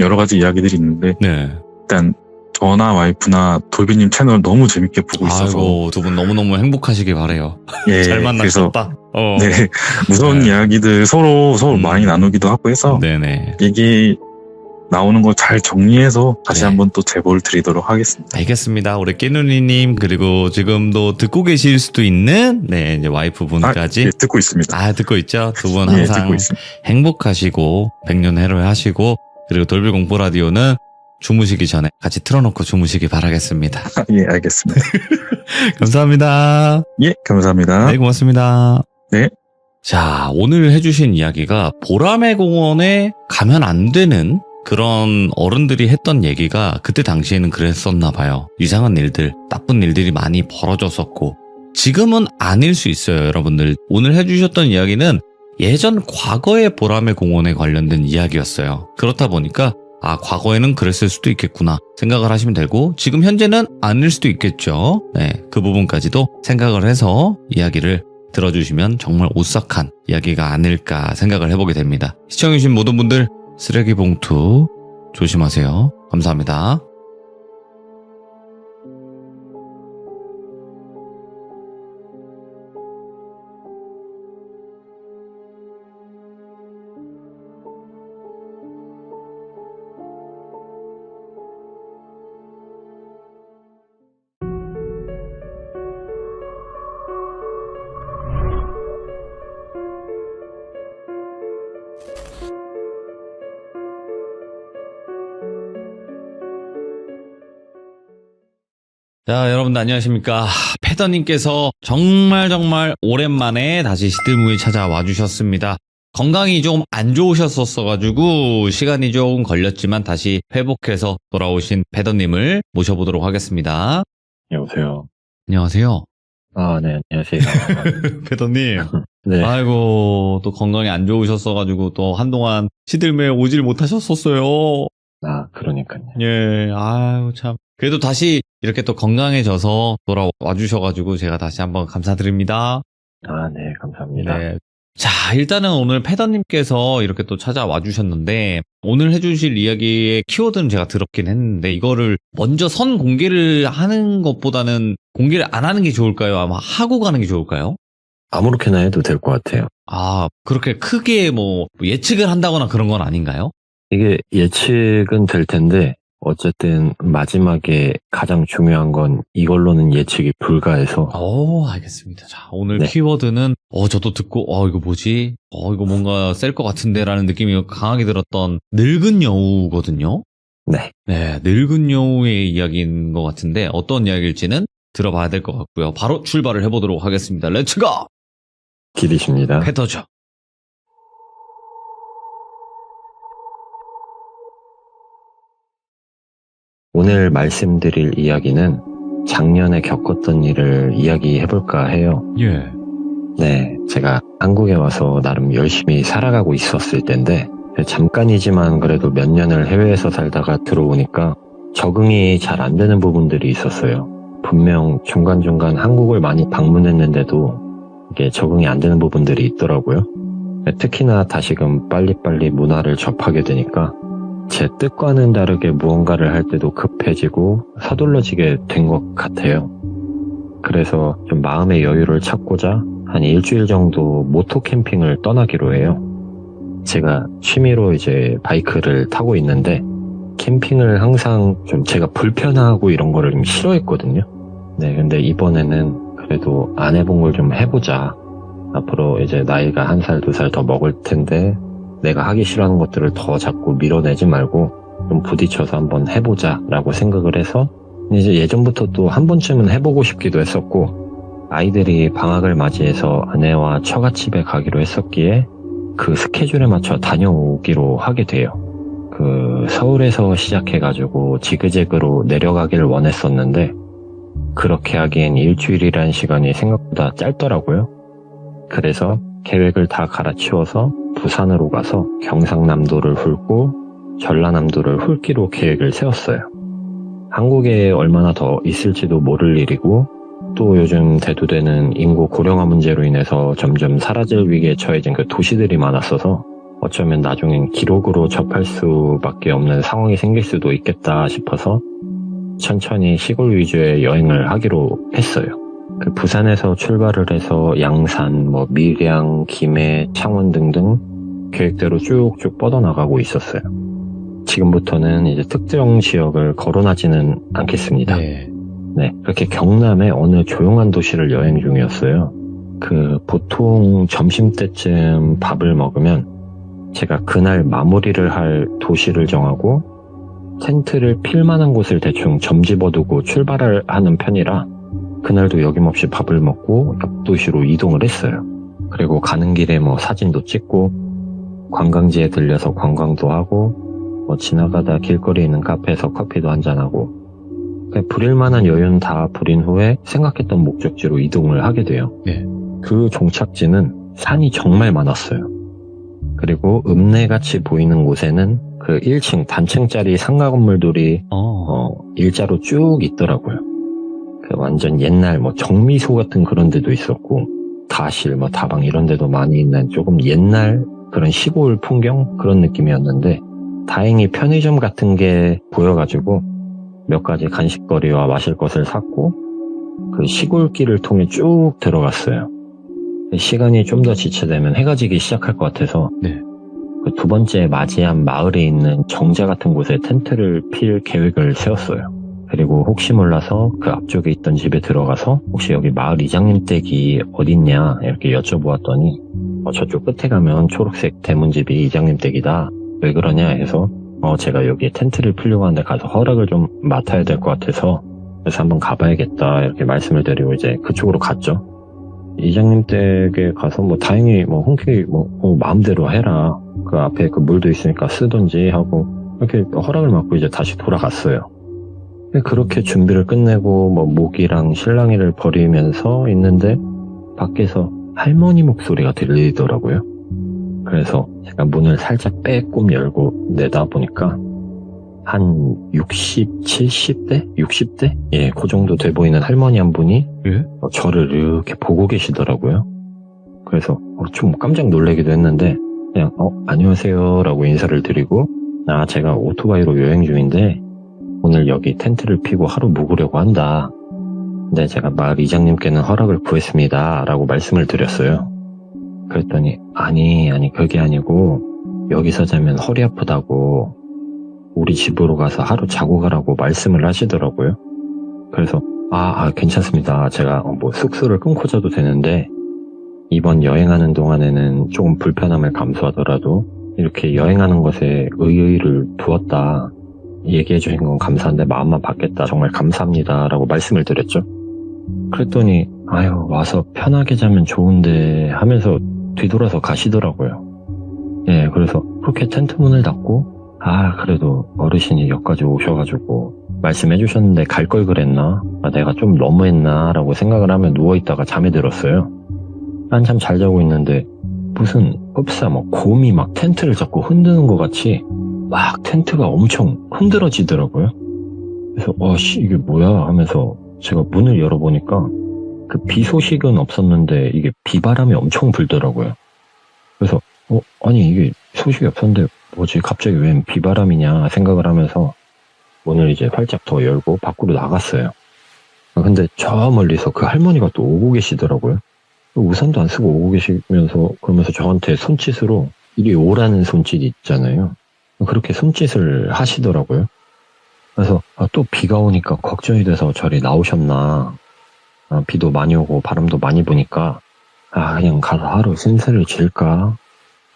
여러 가지 이야기들이 있는데 네. 일단 저나 와이프나 돌비님 채널 너무 재밌게 보고 있어서 아이고, 두 분 너무너무 행복하시길 바래요. 예, 잘 그래서 만나셨다. 네, 무서운 네. 이야기들 서로 많이 나누기도 하고 해서 네네. 얘기 나오는 거 잘 정리해서 다시 네. 한번 또 제보를 드리도록 하겠습니다. 알겠습니다. 우리 깨누니님, 그리고 지금도 듣고 계실 수도 있는, 네, 이제 와이프분까지. 예, 듣고 있습니다. 듣고 있죠? 두 분 예, 항상 듣고 있습니다. 행복하시고, 백년해로해 하시고, 그리고 돌비공포 라디오는 주무시기 전에 같이 틀어놓고 주무시기 바라겠습니다. 예, 알겠습니다. 감사합니다. 예, 감사합니다. 네, 고맙습니다. 네. 자, 오늘 해주신 이야기가 보라매 공원에 가면 안 되는 그런 어른들이 했던 얘기가 그때 당시에는 그랬었나 봐요. 이상한 일들, 나쁜 일들이 많이 벌어졌었고 지금은 아닐 수 있어요, 여러분들. 오늘 해주셨던 이야기는 예전 과거의 보라매 공원에 관련된 이야기였어요. 그렇다 보니까 과거에는 그랬을 수도 있겠구나 생각을 하시면 되고 지금 현재는 아닐 수도 있겠죠. 네, 그 부분까지도 생각을 해서 이야기를 들어주시면 정말 오싹한 이야기가 아닐까 생각을 해보게 됩니다. 시청해주신 모든 분들 쓰레기 봉투 조심하세요. 감사합니다. 자, 여러분들 안녕하십니까. 패더님께서 정말 오랜만에 다시 시들무에 찾아와 주셨습니다. 건강이 좀 안 좋으셨었어가지고 시간이 좀 걸렸지만 다시 회복해서 돌아오신 패더님을 모셔보도록 하겠습니다. 여보세요. 안녕하세요. 아, 네, 안녕하세요. 패더님. 네. 아이고, 또 건강이 안 좋으셨어가지고 또 한동안 시들무에 오질 못하셨었어요. 아, 그러니까요. 예, 아유, 참. 그래도 다시 이렇게 또 건강해져서 돌아와 주셔가지고 제가 다시 한번 감사드립니다. 아, 네, 감사합니다. 네. 자, 일단은 오늘 패더님께서 이렇게 또 찾아와 주셨는데, 오늘 해주실 이야기의 키워드는 제가 들었긴 했는데, 이거를 먼저 선 공개를 하는 것보다는 공개를 안 하는 게 좋을까요? 아마 하고 가는 게 좋을까요? 아무렇게나 해도 될 것 같아요. 아, 그렇게 크게 뭐 예측을 한다거나 그런 건 아닌가요? 이게 예측은 될 텐데, 어쨌든 마지막에 가장 중요한 건 이걸로는 예측이 불가해서. 알겠습니다. 자, 오늘 네. 키워드는, 저도 듣고, 이거 뭐지? 이거 뭔가 셀 것 같은데? 라는 느낌이 강하게 들었던 늙은 여우거든요. 네. 네, 늙은 여우의 이야기인 것 같은데, 어떤 이야기일지는 들어봐야 될 것 같고요. 바로 출발을 해보도록 하겠습니다. 렛츠고! 기대십니다. 패더죠. 오늘 말씀드릴 이야기는 작년에 겪었던 일을 이야기해볼까 해요. 예. 네, 제가 한국에 와서 나름 열심히 살아가고 있었을 때인데, 잠깐이지만 그래도 몇 년을 해외에서 살다가 들어오니까 적응이 잘 안 되는 부분들이 있었어요. 분명 중간중간 한국을 많이 방문했는데도 이게 적응이 안 되는 부분들이 있더라고요. 특히나 다시금 빨리빨리 문화를 접하게 되니까 제 뜻과는 다르게 무언가를 할 때도 급해지고 서둘러지게 된 것 같아요. 그래서 좀 마음의 여유를 찾고자 한 일주일 정도 모토 캠핑을 떠나기로 해요. 제가 취미로 이제 바이크를 타고 있는데 캠핑을 항상 좀 제가 불편하고 이런 거를 좀 싫어했거든요. 네, 근데 이번에는 그래도 안 해본 걸 좀 해보자. 앞으로 이제 나이가 1살, 2살 더 먹을 텐데 내가 하기 싫어하는 것들을 더 자꾸 밀어내지 말고 좀 부딪혀서 한번 해보자 라고 생각을 해서 이제 예전부터 또 한 번쯤은 해보고 싶기도 했었고 아이들이 방학을 맞이해서 아내와 처갓집에 가기로 했었기에 그 스케줄에 맞춰 다녀오기로 하게 돼요. 서울에서 시작해가지고 지그재그로 내려가기를 원했었는데 그렇게 하기엔 일주일이라는 시간이 생각보다 짧더라고요. 그래서 계획을 다 갈아치워서 부산으로 가서 경상남도를 훑고 전라남도를 훑기로 계획을 세웠어요. 한국에 얼마나 더 있을지도 모를 일이고 또 요즘 대두되는 인구 고령화 문제로 인해서 점점 사라질 위기에 처해진 그 도시들이 많았어서 어쩌면 나중엔 기록으로 접할 수밖에 없는 상황이 생길 수도 있겠다 싶어서 천천히 시골 위주의 여행을 하기로 했어요. 부산에서 출발을 해서 양산, 밀양, 김해, 창원 등등 계획대로 쭉쭉 뻗어나가고 있었어요. 지금부터는 이제 특정 지역을 거론하지는 않겠습니다. 네, 그렇게 경남의 어느 조용한 도시를 여행 중이었어요. 보통 점심때쯤 밥을 먹으면 제가 그날 마무리를 할 도시를 정하고 텐트를 필 만한 곳을 대충 점집어두고 출발을 하는 편이라 그날도 여김없이 밥을 먹고 옆 도시로 이동을 했어요. 그리고 가는 길에 사진도 찍고 관광지에 들려서 관광도 하고 지나가다 길거리에 있는 카페에서 커피도 한잔하고 부릴 만한 여유는 다 부린 후에 생각했던 목적지로 이동을 하게 돼요. 네. 그 종착지는 산이 정말 많았어요. 그리고 읍내같이 보이는 곳에는 1층 단층짜리 상가 건물들이 일자로 쭉 있더라고요. 완전 옛날 정미소 같은 그런 데도 있었고 다실, 다방 이런 데도 많이 있는 조금 옛날 그런 시골 풍경 그런 느낌이었는데 다행히 편의점 같은 게 보여가지고 몇 가지 간식거리와 마실 것을 샀고 시골길을 통해 쭉 들어갔어요. 시간이 좀 더 지체되면 해가 지기 시작할 것 같아서 네. 두 번째 맞이한 마을에 있는 정자 같은 곳에 텐트를 필 계획을 세웠어요. 그리고 혹시 몰라서 그 앞쪽에 있던 집에 들어가서 혹시 여기 마을 이장님 댁이 어딨냐 이렇게 여쭤보았더니 저쪽 끝에 가면 초록색 대문집이 이장님 댁이다. 왜 그러냐 해서 제가 여기 텐트를 피려고 하는데 가서 허락을 좀 맡아야 될 것 같아서 그래서 한번 가봐야겠다 이렇게 말씀을 드리고 이제 그쪽으로 갔죠. 이장님 댁에 가서 뭐 다행히 뭐 흔쾌히 뭐 마음대로 해라. 그 앞에 그 물도 있으니까 쓰던지 하고 이렇게 허락을 받고 이제 다시 돌아갔어요. 그렇게 준비를 끝내고 뭐 모기랑 실랑이를 벌이면서 있는데 밖에서 할머니 목소리가 들리더라고요. 그래서 제가 문을 살짝 빼꼼 열고 내다보니까 한 60, 70대? 60대? 예, 그 정도 돼 보이는 할머니 한 분이 예? 저를 이렇게 보고 계시더라고요. 그래서 좀 깜짝 놀라기도 했는데 그냥 안녕하세요 라고 인사를 드리고 제가 오토바이로 여행 중인데 오늘 여기 텐트를 피고 하루 묵으려고 한다. 근데 제가 마을 이장님께는 허락을 구했습니다 라고 말씀을 드렸어요. 그랬더니 아니 그게 아니고 여기서 자면 허리 아프다고 우리 집으로 가서 하루 자고 가라고 말씀을 하시더라고요. 그래서 괜찮습니다. 제가 뭐 숙소를 끊고 자도 되는데 이번 여행하는 동안에는 조금 불편함을 감수하더라도 이렇게 여행하는 것에 의의를 두었다. 얘기해 주신 건 감사한데 마음만 받겠다. 정말 감사합니다. 라고 말씀을 드렸죠. 그랬더니 와서 편하게 자면 좋은데 하면서 뒤돌아서 가시더라고요. 예, 그래서 그렇게 텐트 문을 닫고 그래도 어르신이 여기까지 오셔가지고 말씀해 주셨는데 갈 걸 그랬나? 내가 좀 너무했나? 라고 생각을 하며 누워있다가 잠에 들었어요. 한참 잘 자고 있는데 무슨 흡사 곰이 막 텐트를 잡고 흔드는 것 같이 막 텐트가 엄청 흔들어지더라고요. 그래서 이게 뭐야 하면서 제가 문을 열어보니까 그 비 소식은 없었는데 이게 비바람이 엄청 불더라고요. 그래서 아니 이게 소식이 없었는데 뭐지 갑자기 웬 비바람이냐 생각을 하면서 문을 이제 활짝 더 열고 밖으로 나갔어요. 근데 저 멀리서 그 할머니가 또 오고 계시더라고요. 우산도 안 쓰고 오고 계시면서 그러면서 저한테 손짓으로 이리 오라는 손짓 있잖아요. 그렇게 손짓을 하시더라고요. 그래서 또 비가 오니까 걱정이 돼서 저리 나오셨나. 비도 많이 오고 바람도 많이 부니까 그냥 가서 하루 신세를 질까.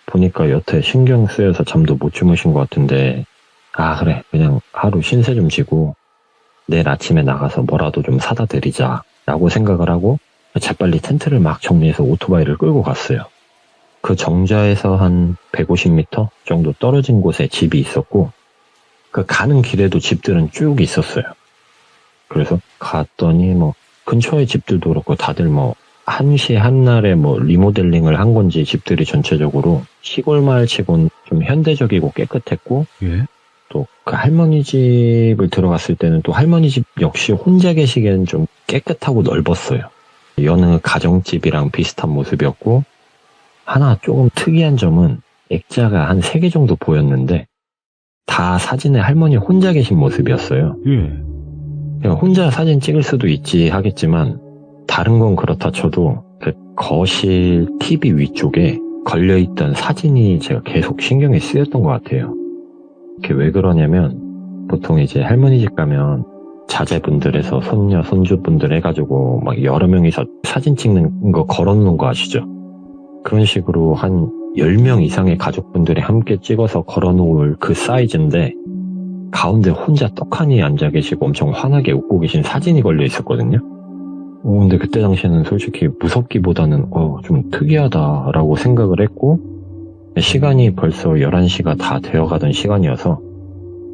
보니까 여태 신경 쓰여서 잠도 못 주무신 것 같은데 그래 그냥 하루 신세 좀 지고 내일 아침에 나가서 뭐라도 좀 사다 드리자 라고 생각을 하고 재빨리 텐트를 막 정리해서 오토바이를 끌고 갔어요. 그 정자에서 한 150m 정도 떨어진 곳에 집이 있었고 그 가는 길에도 집들은 쭉 있었어요. 그래서 갔더니 근처의 집들도 그렇고 다들 한시에 한날에 리모델링을 한 건지 집들이 전체적으로 시골 마을 치곤 좀 현대적이고 깨끗했고 예? 또 그 할머니 집을 들어갔을 때는 또 할머니 집 역시 혼자 계시기에는 좀 깨끗하고 넓었어요. 여느 가정집이랑 비슷한 모습이었고 하나 조금 특이한 점은 액자가 한 3개 정도 보였는데 다 사진에 할머니 혼자 계신 모습이었어요. 예. 혼자 사진 찍을 수도 있지 하겠지만 다른 건 그렇다 쳐도 그 거실 TV 위쪽에 걸려있던 사진이 제가 계속 신경이 쓰였던 것 같아요. 그게 왜 그러냐면 보통 이제 할머니 집 가면 자제분들에서 손녀, 손주분들 해가지고 여러 명이서 사진 찍는 거 걸어놓는 거 아시죠? 그런 식으로 한 10명 이상의 가족분들이 함께 찍어서 걸어놓을 그 사이즈인데 가운데 혼자 떡하니 앉아 계시고 엄청 환하게 웃고 계신 사진이 걸려 있었거든요. 근데 그때 당시에는 솔직히 무섭기보다는 좀 특이하다라고 생각을 했고 시간이 벌써 11시가 다 되어가던 시간이어서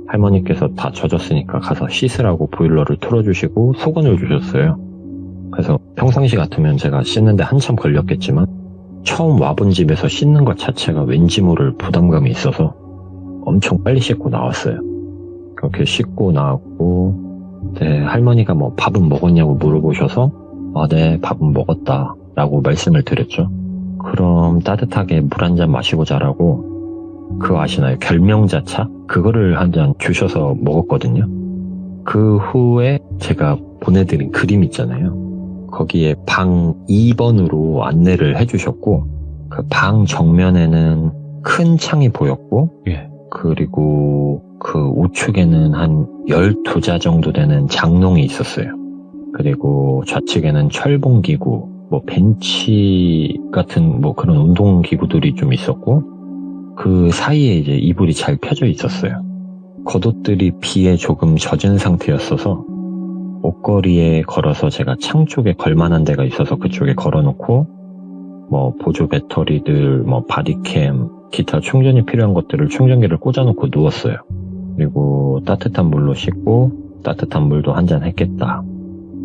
할머니께서 다 젖었으니까 가서 씻으라고 보일러를 틀어주시고 소건을 주셨어요. 그래서 평상시 같으면 제가 씻는데 한참 걸렸겠지만 처음 와본 집에서 씻는 것 자체가 왠지 모를 부담감이 있어서 엄청 빨리 씻고 나왔어요. 그렇게 씻고 나왔고 할머니가 밥은 먹었냐고 물어보셔서 네 밥은 먹었다 라고 말씀을 드렸죠. 그럼 따뜻하게 물 한 잔 마시고 자라고 그거 아시나요? 결명자차? 그거를 한 잔 주셔서 먹었거든요. 그 후에 제가 보내드린 그림 있잖아요. 거기에 방 2번으로 안내를 해주셨고 그 방 정면에는 큰 창이 보였고 예. 그리고 그 우측에는 한 12자 정도 되는 장롱이 있었어요. 그리고 좌측에는 철봉기구, 벤치 같은 그런 운동기구들이 좀 있었고 그 사이에 이제 이불이 잘 펴져 있었어요. 겉옷들이 비에 조금 젖은 상태였어서 옷걸이에 걸어서 제가 창 쪽에 걸만한 데가 있어서 그쪽에 걸어놓고 뭐 보조 배터리들, 뭐 바디캠, 기타 충전이 필요한 것들을 충전기를 꽂아놓고 누웠어요. 그리고 따뜻한 물로 씻고 따뜻한 물도 한잔 했겠다.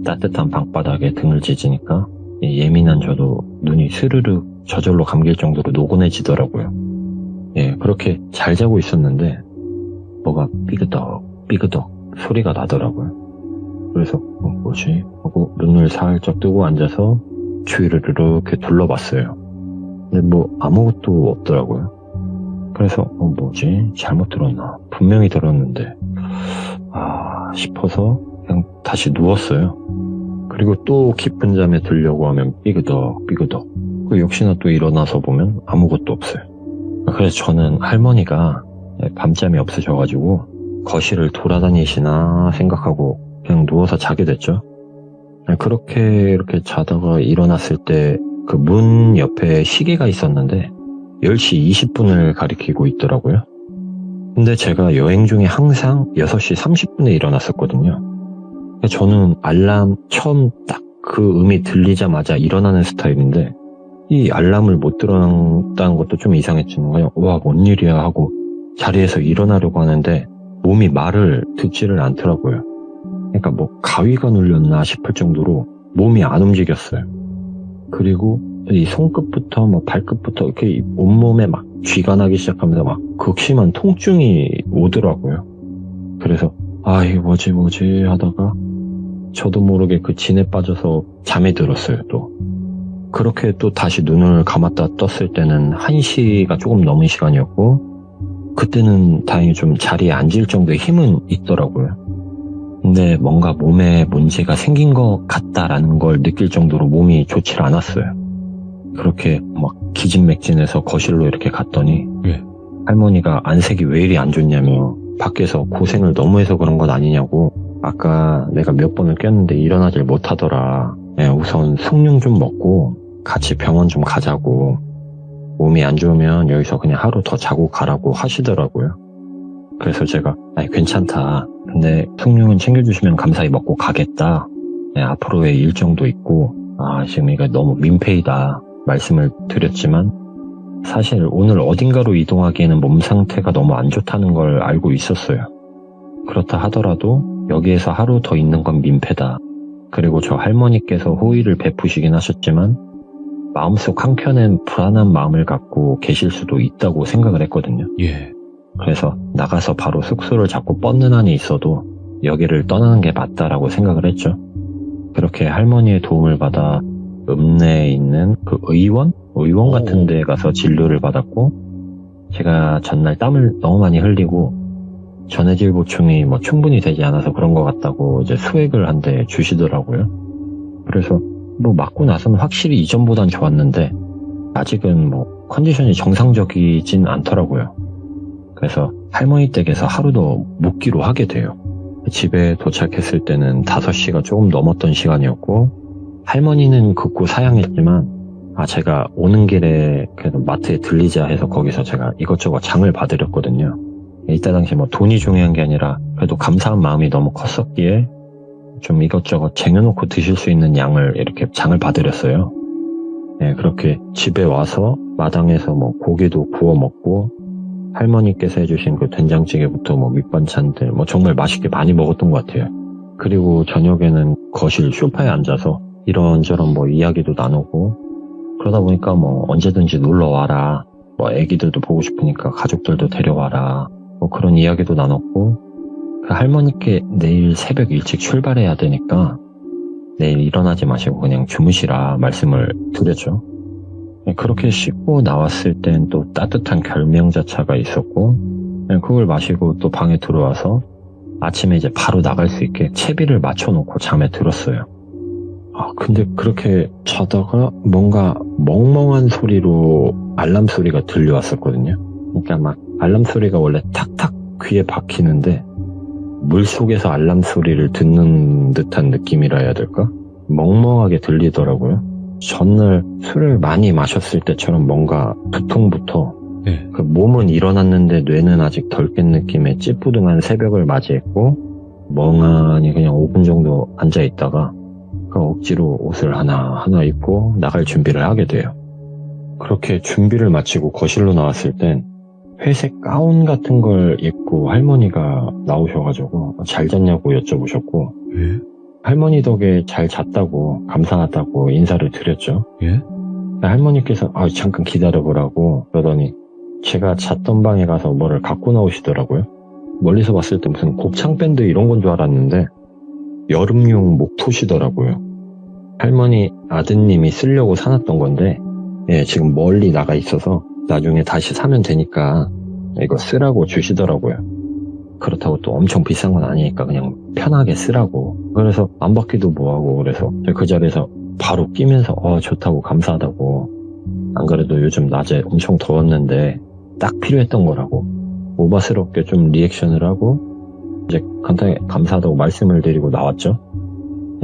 따뜻한 방바닥에 등을 지지니까 예민한 저도 눈이 스르르 저절로 감길 정도로 노곤해지더라고요. 예, 그렇게 잘 자고 있었는데 뭐가 삐그덕 삐그덕 소리가 나더라고요. 그래서 뭐지? 하고 눈을 살짝 뜨고 앉아서 주위를 이렇게 둘러봤어요. 근데 뭐 아무것도 없더라고요. 그래서 뭐지? 잘못 들었나? 분명히 들었는데 싶어서 그냥 다시 누웠어요. 그리고 또 깊은 잠에 들려고 하면 삐그덕 삐그덕. 역시나 또 일어나서 보면 아무것도 없어요. 그래서 저는 할머니가 밤잠이 없으셔가지고 거실을 돌아다니시나 생각하고 그냥 누워서 자게 됐죠. 그렇게 이렇게 자다가 일어났을 때 그 문 옆에 시계가 있었는데 10시 20분을 가리키고 있더라고요. 근데 제가 여행 중에 항상 6시 30분에 일어났었거든요. 저는 알람 처음 딱 그 음이 들리자마자 일어나는 스타일인데 이 알람을 못 들었다는 것도 좀 이상했지만 그냥 와, 뭔 일이야 하고 자리에서 일어나려고 하는데 몸이 말을 듣지를 않더라고요. 그러니까 뭐 가위가 눌렸나 싶을 정도로 몸이 안 움직였어요. 그리고 이 손끝부터 뭐 발끝부터 이렇게 온몸에 막 쥐가 나기 시작하면서 막 극심한 통증이 오더라고요. 그래서 이게 뭐지 하다가 저도 모르게 그 진에 빠져서 잠이 들었어요. 또 그렇게 또 다시 눈을 감았다 떴을 때는 1시가 조금 넘은 시간이었고 그때는 다행히 좀 자리에 앉을 정도의 힘은 있더라고요. 근데 뭔가 몸에 문제가 생긴 것 같다라는 걸 느낄 정도로 몸이 좋질 않았어요. 그렇게 막 기진맥진해서 거실로 이렇게 갔더니 할머니가 안색이 왜 이리 안 좋냐며 밖에서 고생을 너무 해서 그런 건 아니냐고 아까 내가 몇 번을 깼는데 일어나질 못하더라. 우선 숭늉 좀 먹고 같이 병원 좀 가자고 몸이 안 좋으면 여기서 그냥 하루 더 자고 가라고 하시더라고요. 그래서 제가 괜찮다. 근데 숭늉은 챙겨주시면 감사히 먹고 가겠다. 앞으로의 일정도 있고 지금 이거 너무 민폐이다 말씀을 드렸지만 사실 오늘 어딘가로 이동하기에는 몸 상태가 너무 안 좋다는 걸 알고 있었어요. 그렇다 하더라도 여기에서 하루 더 있는 건 민폐다. 그리고 저 할머니께서 호의를 베푸시긴 하셨지만 마음속 한켠엔 불안한 마음을 갖고 계실 수도 있다고 생각을 했거든요. 그래서 나가서 바로 숙소를 잡고 뻗는 한이 있어도 여기를 떠나는 게 맞다라고 생각을 했죠. 그렇게 할머니의 도움을 받아 읍내에 있는 그 의원 같은 데 가서 진료를 받았고 제가 전날 땀을 너무 많이 흘리고 전해질 보충이 뭐 충분히 되지 않아서 그런 것 같다고 이제 수액을 한 대 주시더라고요. 그래서 뭐 맞고 나서는 확실히 이전보단 좋았는데 아직은 뭐 컨디션이 정상적이진 않더라고요. 그래서 할머니 댁에서 하루 더 묵기로 하게 돼요. 집에 도착했을 때는 5시가 조금 넘었던 시간이었고 할머니는 극구 사양했지만 제가 오는 길에 그래도 마트에 들리자 해서 거기서 제가 이것저것 장을 봐드렸거든요. 이때 당시 뭐 돈이 중요한 게 아니라 그래도 감사한 마음이 너무 컸었기에 좀 이것저것 쟁여놓고 드실 수 있는 양을 이렇게 장을 봐드렸어요. 그렇게 집에 와서 마당에서 뭐 고기도 구워 먹고 할머니께서 해주신 그 된장찌개부터 뭐 밑반찬들 뭐 정말 맛있게 많이 먹었던 것 같아요. 그리고 저녁에는 거실 소파에 앉아서 이런저런 뭐 이야기도 나누고 그러다 보니까 뭐 언제든지 놀러 와라. 뭐 애기들도 보고 싶으니까 가족들도 데려와라. 뭐 그런 이야기도 나눴고 그 할머니께 내일 새벽 일찍 출발해야 되니까 내일 일어나지 마시고 그냥 주무시라 말씀을 드렸죠. 그렇게 씻고 나왔을 땐 또 따뜻한 결명자차가 있었고 그걸 마시고 또 방에 들어와서 아침에 이제 바로 나갈 수 있게 채비를 맞춰놓고 잠에 들었어요. 근데 그렇게 자다가 뭔가 멍멍한 소리로 알람 소리가 들려왔었거든요. 그러니까 막 알람 소리가 원래 탁탁 귀에 박히는데 물속에서 알람 소리를 듣는 듯한 느낌이라 해야 될까? 멍멍하게 들리더라고요. 전날 술을 많이 마셨을 때처럼 뭔가 두통부터 그 몸은 일어났는데 뇌는 아직 덜 깬 느낌의 찌뿌둥한 새벽을 맞이했고 멍하니 그냥 5분 정도 앉아있다가 억지로 옷을 하나 입고 나갈 준비를 하게 돼요. 그렇게 준비를 마치고 거실로 나왔을 땐 회색 가운 같은 걸 입고 할머니가 나오셔가지고 잘 잤냐고 여쭤보셨고 예? 할머니 덕에 잘 잤다고 감사하다고 인사를 드렸죠. 예? 할머니께서 잠깐 기다려보라고 그러더니 제가 잤던 방에 가서 뭐를 갖고 나오시더라고요. 멀리서 봤을 때 무슨 곱창밴드 이런 건 줄 알았는데 여름용 목토시더라고요. 할머니 아드님이 쓰려고 사놨던 건데 지금 멀리 나가 있어서 나중에 다시 사면 되니까 이거 쓰라고 주시더라고요. 그렇다고 또 엄청 비싼 건 아니니까 그냥 편하게 쓰라고. 그래서 안 받기도 뭐하고 그래서 그 자리에서 바로 끼면서 좋다고 감사하다고. 안 그래도 요즘 낮에 엄청 더웠는데 딱 필요했던 거라고 오바스럽게 좀 리액션을 하고 이제 간단히 감사하다고 말씀을 드리고 나왔죠.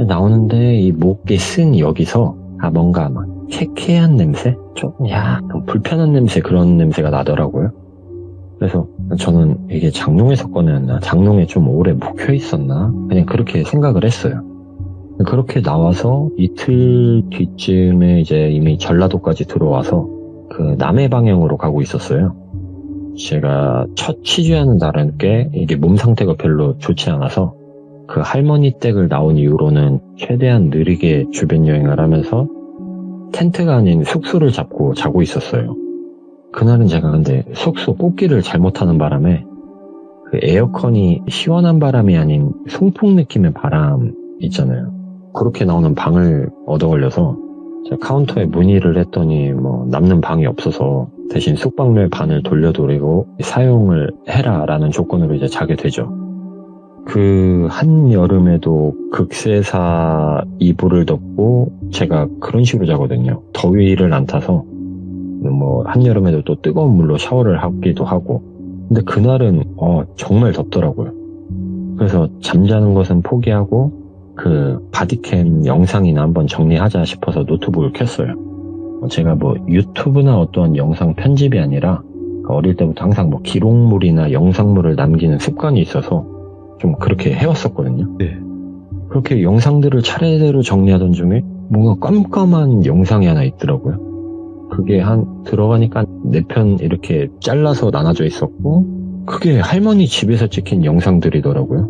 나오는데 이 목에 쓴 여기서 뭔가 막 쾌쾌한 냄새? 좀 약간 불편한 냄새, 그런 냄새가 나더라고요. 그래서 저는 이게 장롱에서 꺼냈나, 장롱에 좀 오래 묵혀 있었나, 그냥 그렇게 생각을 했어요. 그렇게 나와서 이틀 뒤쯤에 이제 이미 전라도까지 들어와서 그 남해 방향으로 가고 있었어요. 제가 첫 취재하는 날은 꽤 이게 몸 상태가 별로 좋지 않아서 그 할머니 댁을 나온 이후로는 최대한 느리게 주변 여행을 하면서 텐트가 아닌 숙소를 잡고 자고 있었어요. 그날은 제가 근데 숙소 뽑기를 잘못하는 바람에 그 에어컨이 시원한 바람이 아닌 송풍 느낌의 바람 있잖아요. 그렇게 나오는 방을 얻어 걸려서 제가 카운터에 문의를 했더니 남는 방이 없어서 대신 숙박료의 반을 돌려드리고 사용을 해라라는 조건으로 이제 자게 되죠. 그 한여름에도 극세사 이불을 덮고 제가 그런 식으로 자거든요. 더위를 안 타서 한여름에도 또 뜨거운 물로 샤워를 하기도 하고. 근데 그날은 정말 덥더라고요. 그래서 잠자는 것은 포기하고 그 바디캠 영상이나 한번 정리하자 싶어서 노트북을 켰어요. 제가 유튜브나 어떠한 영상 편집이 아니라 어릴 때부터 항상 기록물이나 영상물을 남기는 습관이 있어서 좀 그렇게 해왔었거든요. 네. 그렇게 영상들을 차례대로 정리하던 중에 뭔가 깜깜한 영상이 하나 있더라고요. 그게 들어가니까 4편 이렇게 잘라서 나눠져 있었고 그게 할머니 집에서 찍힌 영상들이더라고요.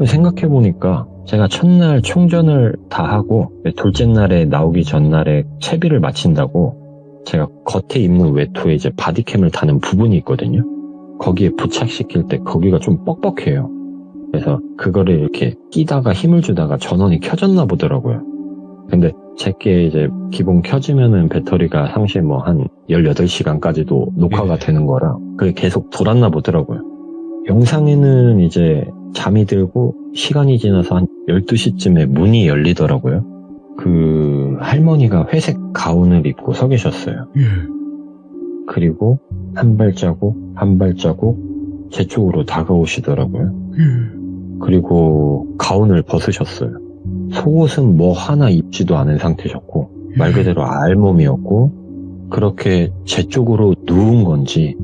생각해보니까 제가 첫날 총전을 다 하고 둘째 날에 나오기 전날에 채비를 마친다고 제가 겉에 입는 외투에 이제 바디캠을 다는 부분이 있거든요. 거기에 부착시킬 때 거기가 좀 뻑뻑해요. 그래서 그거를 이렇게 끼다가 힘을 주다가 전원이 켜졌나 보더라고요. 근데 제게 이제 기본 켜지면은 배터리가 상시 한 18시간까지도 녹화가 되는 거라 그게 계속 돌았나 보더라고요. 영상에는 이제 잠이 들고 시간이 지나서 한 12시쯤에 문이 열리더라고요. 그 할머니가 회색 가운을 입고 서 계셨어요. 그리고 한 발자국 한 발자국 제 쪽으로 다가오시더라고요. 그리고 가운을 벗으셨어요. 속옷은 하나 입지도 않은 상태셨고 말 그대로 알몸이었고 그렇게 제 쪽으로 누운 건지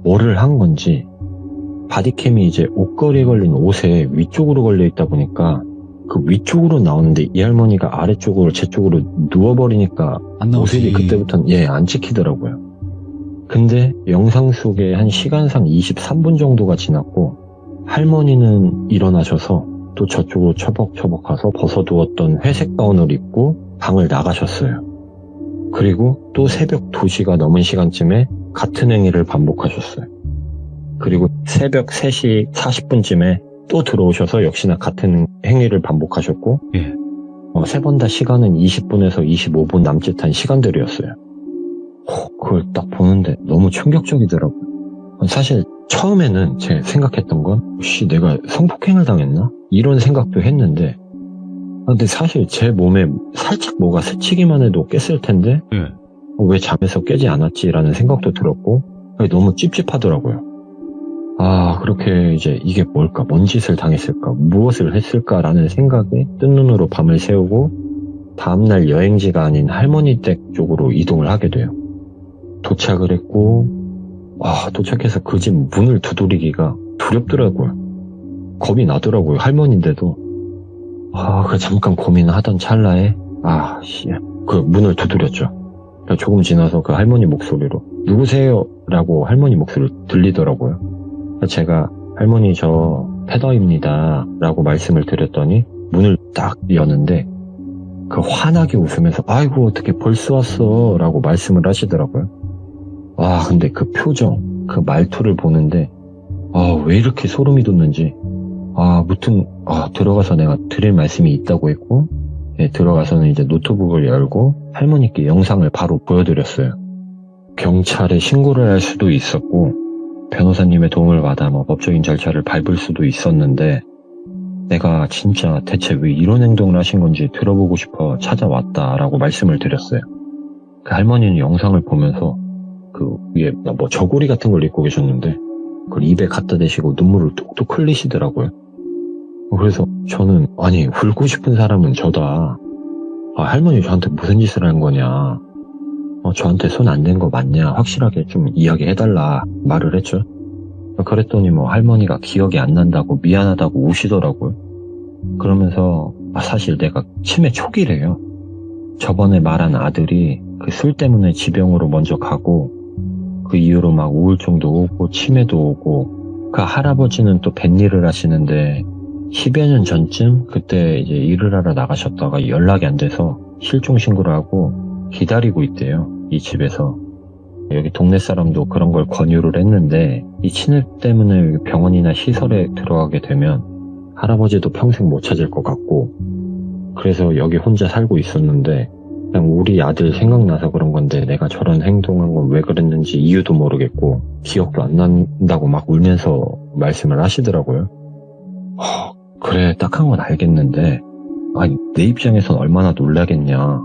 뭐를 한 건지 바디캠이 이제 옷걸이에 걸린 옷에 위쪽으로 걸려 있다 보니까 그 위쪽으로 나오는데 이 할머니가 아래쪽으로 제 쪽으로 누워버리니까 안 나오지. 옷이 그때부터는 안 찍히더라고요. 근데 영상 속에 한 시간상 23분 정도가 지났고 할머니는 일어나셔서 또 저쪽으로 처벅처벅 가서 벗어두었던 회색 가운을 입고 방을 나가셨어요. 그리고 또 새벽 2시가 넘은 시간쯤에 같은 행위를 반복하셨어요. 그리고 새벽 3시 40분쯤에 또 들어오셔서 역시나 같은 행위를 반복하셨고 세 번 다 시간은 20분에서 25분 남짓한 시간들이었어요. 그걸 딱 보는데 너무 충격적이더라고요. 사실 처음에는 제가 생각했던 건 내가 성폭행을 당했나? 이런 생각도 했는데 근데 사실 제 몸에 살짝 뭐가 스치기만 해도 깼을 텐데 왜 잠에서 깨지 않았지라는 생각도 들었고 너무 찝찝하더라고요. 그렇게 이제 이게 뭘까? 뭔 짓을 당했을까? 무엇을 했을까라는 생각에 뜬 눈으로 밤을 새우고 다음날 여행지가 아닌 할머니 댁 쪽으로 이동을 하게 돼요. 도착을 했고 도착해서 그 집 문을 두드리기가 두렵더라고요. 겁이 나더라고요. 할머니인데도. 그 잠깐 고민하던 찰나에 그 문을 두드렸죠. 조금 지나서 그 할머니 목소리로 누구세요? 라고 할머니 목소리를 들리더라고요. 제가 할머니 저 패더입니다 라고 말씀을 드렸더니 문을 딱 여는데 그 환하게 웃으면서 아이고 어떻게 벌써 왔어 라고 말씀을 하시더라고요. 근데 그 표정 그 말투를 보는데 왜 이렇게 소름이 돋는지 무튼 들어가서 내가 드릴 말씀이 있다고 했고 들어가서는 이제 노트북을 열고 할머니께 영상을 바로 보여드렸어요. 경찰에 신고를 할 수도 있었고 변호사님의 도움을 받아 법적인 절차를 밟을 수도 있었는데 내가 진짜 대체 왜 이런 행동을 하신 건지 들어보고 싶어 찾아왔다라고 말씀을 드렸어요. 그 할머니는 영상을 보면서 그 위에 저고리 같은 걸 입고 계셨는데 그걸 입에 갖다 대시고 눈물을 뚝뚝 흘리시더라고요. 그래서 저는 울고 싶은 사람은 저다. 할머니 저한테 무슨 짓을 한 거냐. 저한테 손 안 댄 거 맞냐. 확실하게 좀 이야기해달라 말을 했죠. 그랬더니 할머니가 기억이 안 난다고 미안하다고 우시더라고요. 그러면서 사실 내가 치매 초기래요. 저번에 말한 아들이 그 술 때문에 지병으로 먼저 가고 그 이후로 우울증도 오고 치매도 오고 그 할아버지는 또 뱃일을 하시는데 10여 년 전쯤 그때 이제 일을 하러 나가셨다가 연락이 안 돼서 실종 신고를 하고 기다리고 있대요. 이 집에서. 여기 동네 사람도 그런 걸 권유를 했는데 이 치매 때문에 병원이나 시설에 들어가게 되면 할아버지도 평생 못 찾을 것 같고 그래서 여기 혼자 살고 있었는데 그냥 우리 아들 생각나서 그런 건데 내가 저런 행동한 건 왜 그랬는지 이유도 모르겠고 기억도 안 난다고 울면서 말씀을 하시더라고요. 그래 딱한 건 알겠는데 내 입장에선 얼마나 놀라겠냐.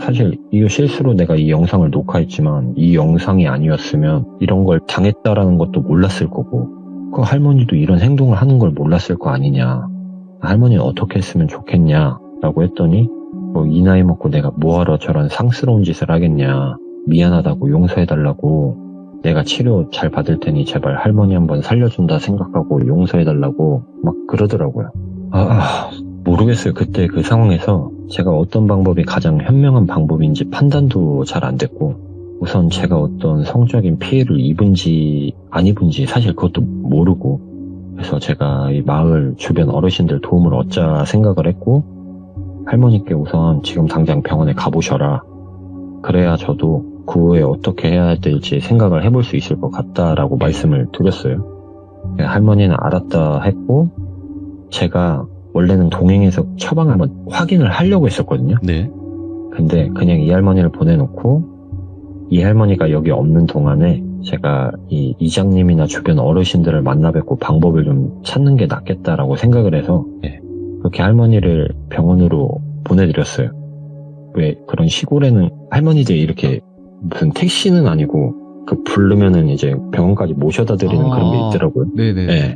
사실 이거 실수로 내가 이 영상을 녹화했지만 이 영상이 아니었으면 이런 걸 당했다라는 것도 몰랐을 거고 그 할머니도 이런 행동을 하는 걸 몰랐을 거 아니냐. 할머니는 어떻게 했으면 좋겠냐 라고 했더니 이 나이 먹고 내가 뭐하러 저런 상스러운 짓을 하겠냐. 미안하다고 용서해달라고 내가 치료 잘 받을 테니 제발 할머니 한번 살려준다 생각하고 용서해달라고 그러더라고요. 모르겠어요. 그때 그 상황에서 제가 어떤 방법이 가장 현명한 방법인지 판단도 잘 안 됐고 우선 제가 어떤 성적인 피해를 입은지 안 입은지 사실 그것도 모르고 그래서 제가 이 마을 주변 어르신들 도움을 얻자 생각을 했고 할머니께 우선 지금 당장 병원에 가보셔라. 그래야 저도 그 후에 어떻게 해야 될지 생각을 해볼 수 있을 것 같다라고 말씀을 드렸어요. 할머니는 알았다 했고 제가 원래는 동행해서 처방을 한번 확인을 하려고 했었거든요. 네. 근데 그냥 이 할머니를 보내놓고 이 할머니가 여기 없는 동안에 제가 이 이장님이나 주변 어르신들을 만나 뵙고 방법을 좀 찾는 게 낫겠다라고 생각을 해서 그렇게 할머니를 병원으로 보내드렸어요. 왜 그런 시골에는 할머니들이 이렇게 무슨 택시는 아니고 그 부르면은 이제 병원까지 모셔다 드리는 그런 게 있더라고요. 네네. 네.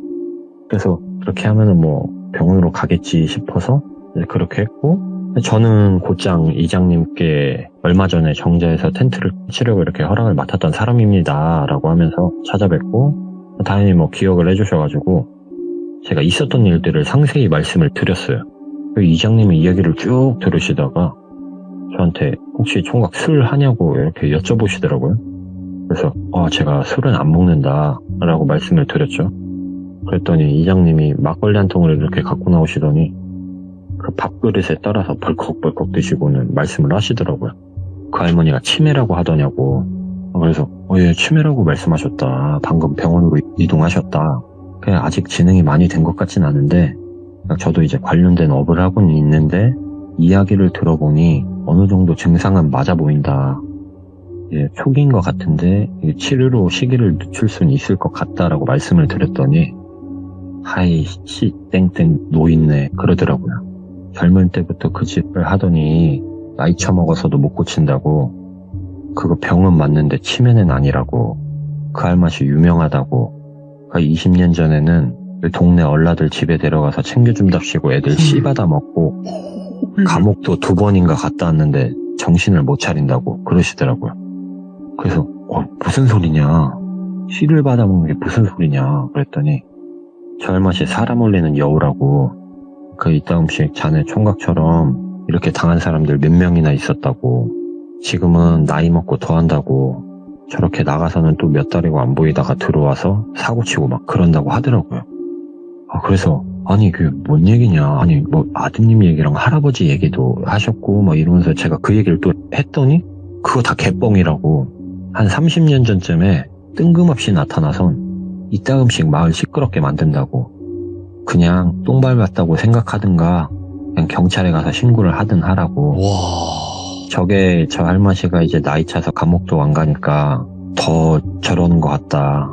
그래서 그렇게 하면은 병원으로 가겠지 싶어서 그렇게 했고 저는 곧장 이장님께 얼마 전에 정자에서 텐트를 치려고 이렇게 허락을 맡았던 사람입니다 라고 하면서 찾아뵙고 당연히 기억을 해주셔가지고 제가 있었던 일들을 상세히 말씀을 드렸어요. 이장님의 이야기를 쭉 들으시다가 저한테 혹시 총각 술 하냐고 이렇게 여쭤보시더라고요. 그래서 제가 술은 안 먹는다 라고 말씀을 드렸죠. 그랬더니 이장님이 막걸리 한 통을 이렇게 갖고 나오시더니 그 밥그릇에 따라서 벌컥벌컥 드시고는 말씀을 하시더라고요. 그 할머니가 치매라고 하더냐고. 그래서 예, 치매라고 말씀하셨다. 방금 병원으로 이동하셨다. 그냥 아직 진행이 많이 된 것 같진 않은데 저도 이제 관련된 업을 하고는 있는데 이야기를 들어보니 어느 정도 증상은 맞아 보인다. 초기인 것 같은데 치료로 시기를 늦출 수는 있을 것 같다라고 말씀을 드렸더니 하이 씨 땡땡 노인네 그러더라고요. 젊을 때부터 그 집을 하더니 나이 처먹어서도 못 고친다고. 그거 병은 맞는데 치매는 아니라고. 그 할 맛이 유명하다고. 20년 전에는 동네 얼라들 집에 데려가서 챙겨준답시고 애들 씨받아 먹고 감옥도 2번인가 갔다 왔는데 정신을 못 차린다고 그러시더라고요. 그래서 무슨 소리냐, 씨를 받아먹는 게 무슨 소리냐 그랬더니 저 할머니 사람 올리는 여우라고 그 이따금씩 자네 총각처럼 이렇게 당한 사람들 몇 명이나 있었다고 지금은 나이 먹고 더한다고 저렇게 나가서는 또 몇 달이고 안 보이다가 들어와서 사고치고 막 그런다고 하더라고요. 그래서 아니 그게 뭔 얘기냐, 아니 뭐 아드님 얘기랑 할아버지 얘기도 하셨고 뭐 이러면서 제가 그 얘기를 또 했더니 그거 다 개뻥이라고 한 30년 전쯤에 뜬금없이 나타나선 이따금씩 마을 시끄럽게 만든다고 그냥 똥 밟았다고 생각하든가 그냥 경찰에 가서 신고를 하든 하라고. 와. 저게 저 할머니가 이제 나이 차서 감옥도 안 가니까 더 저러는 것 같다.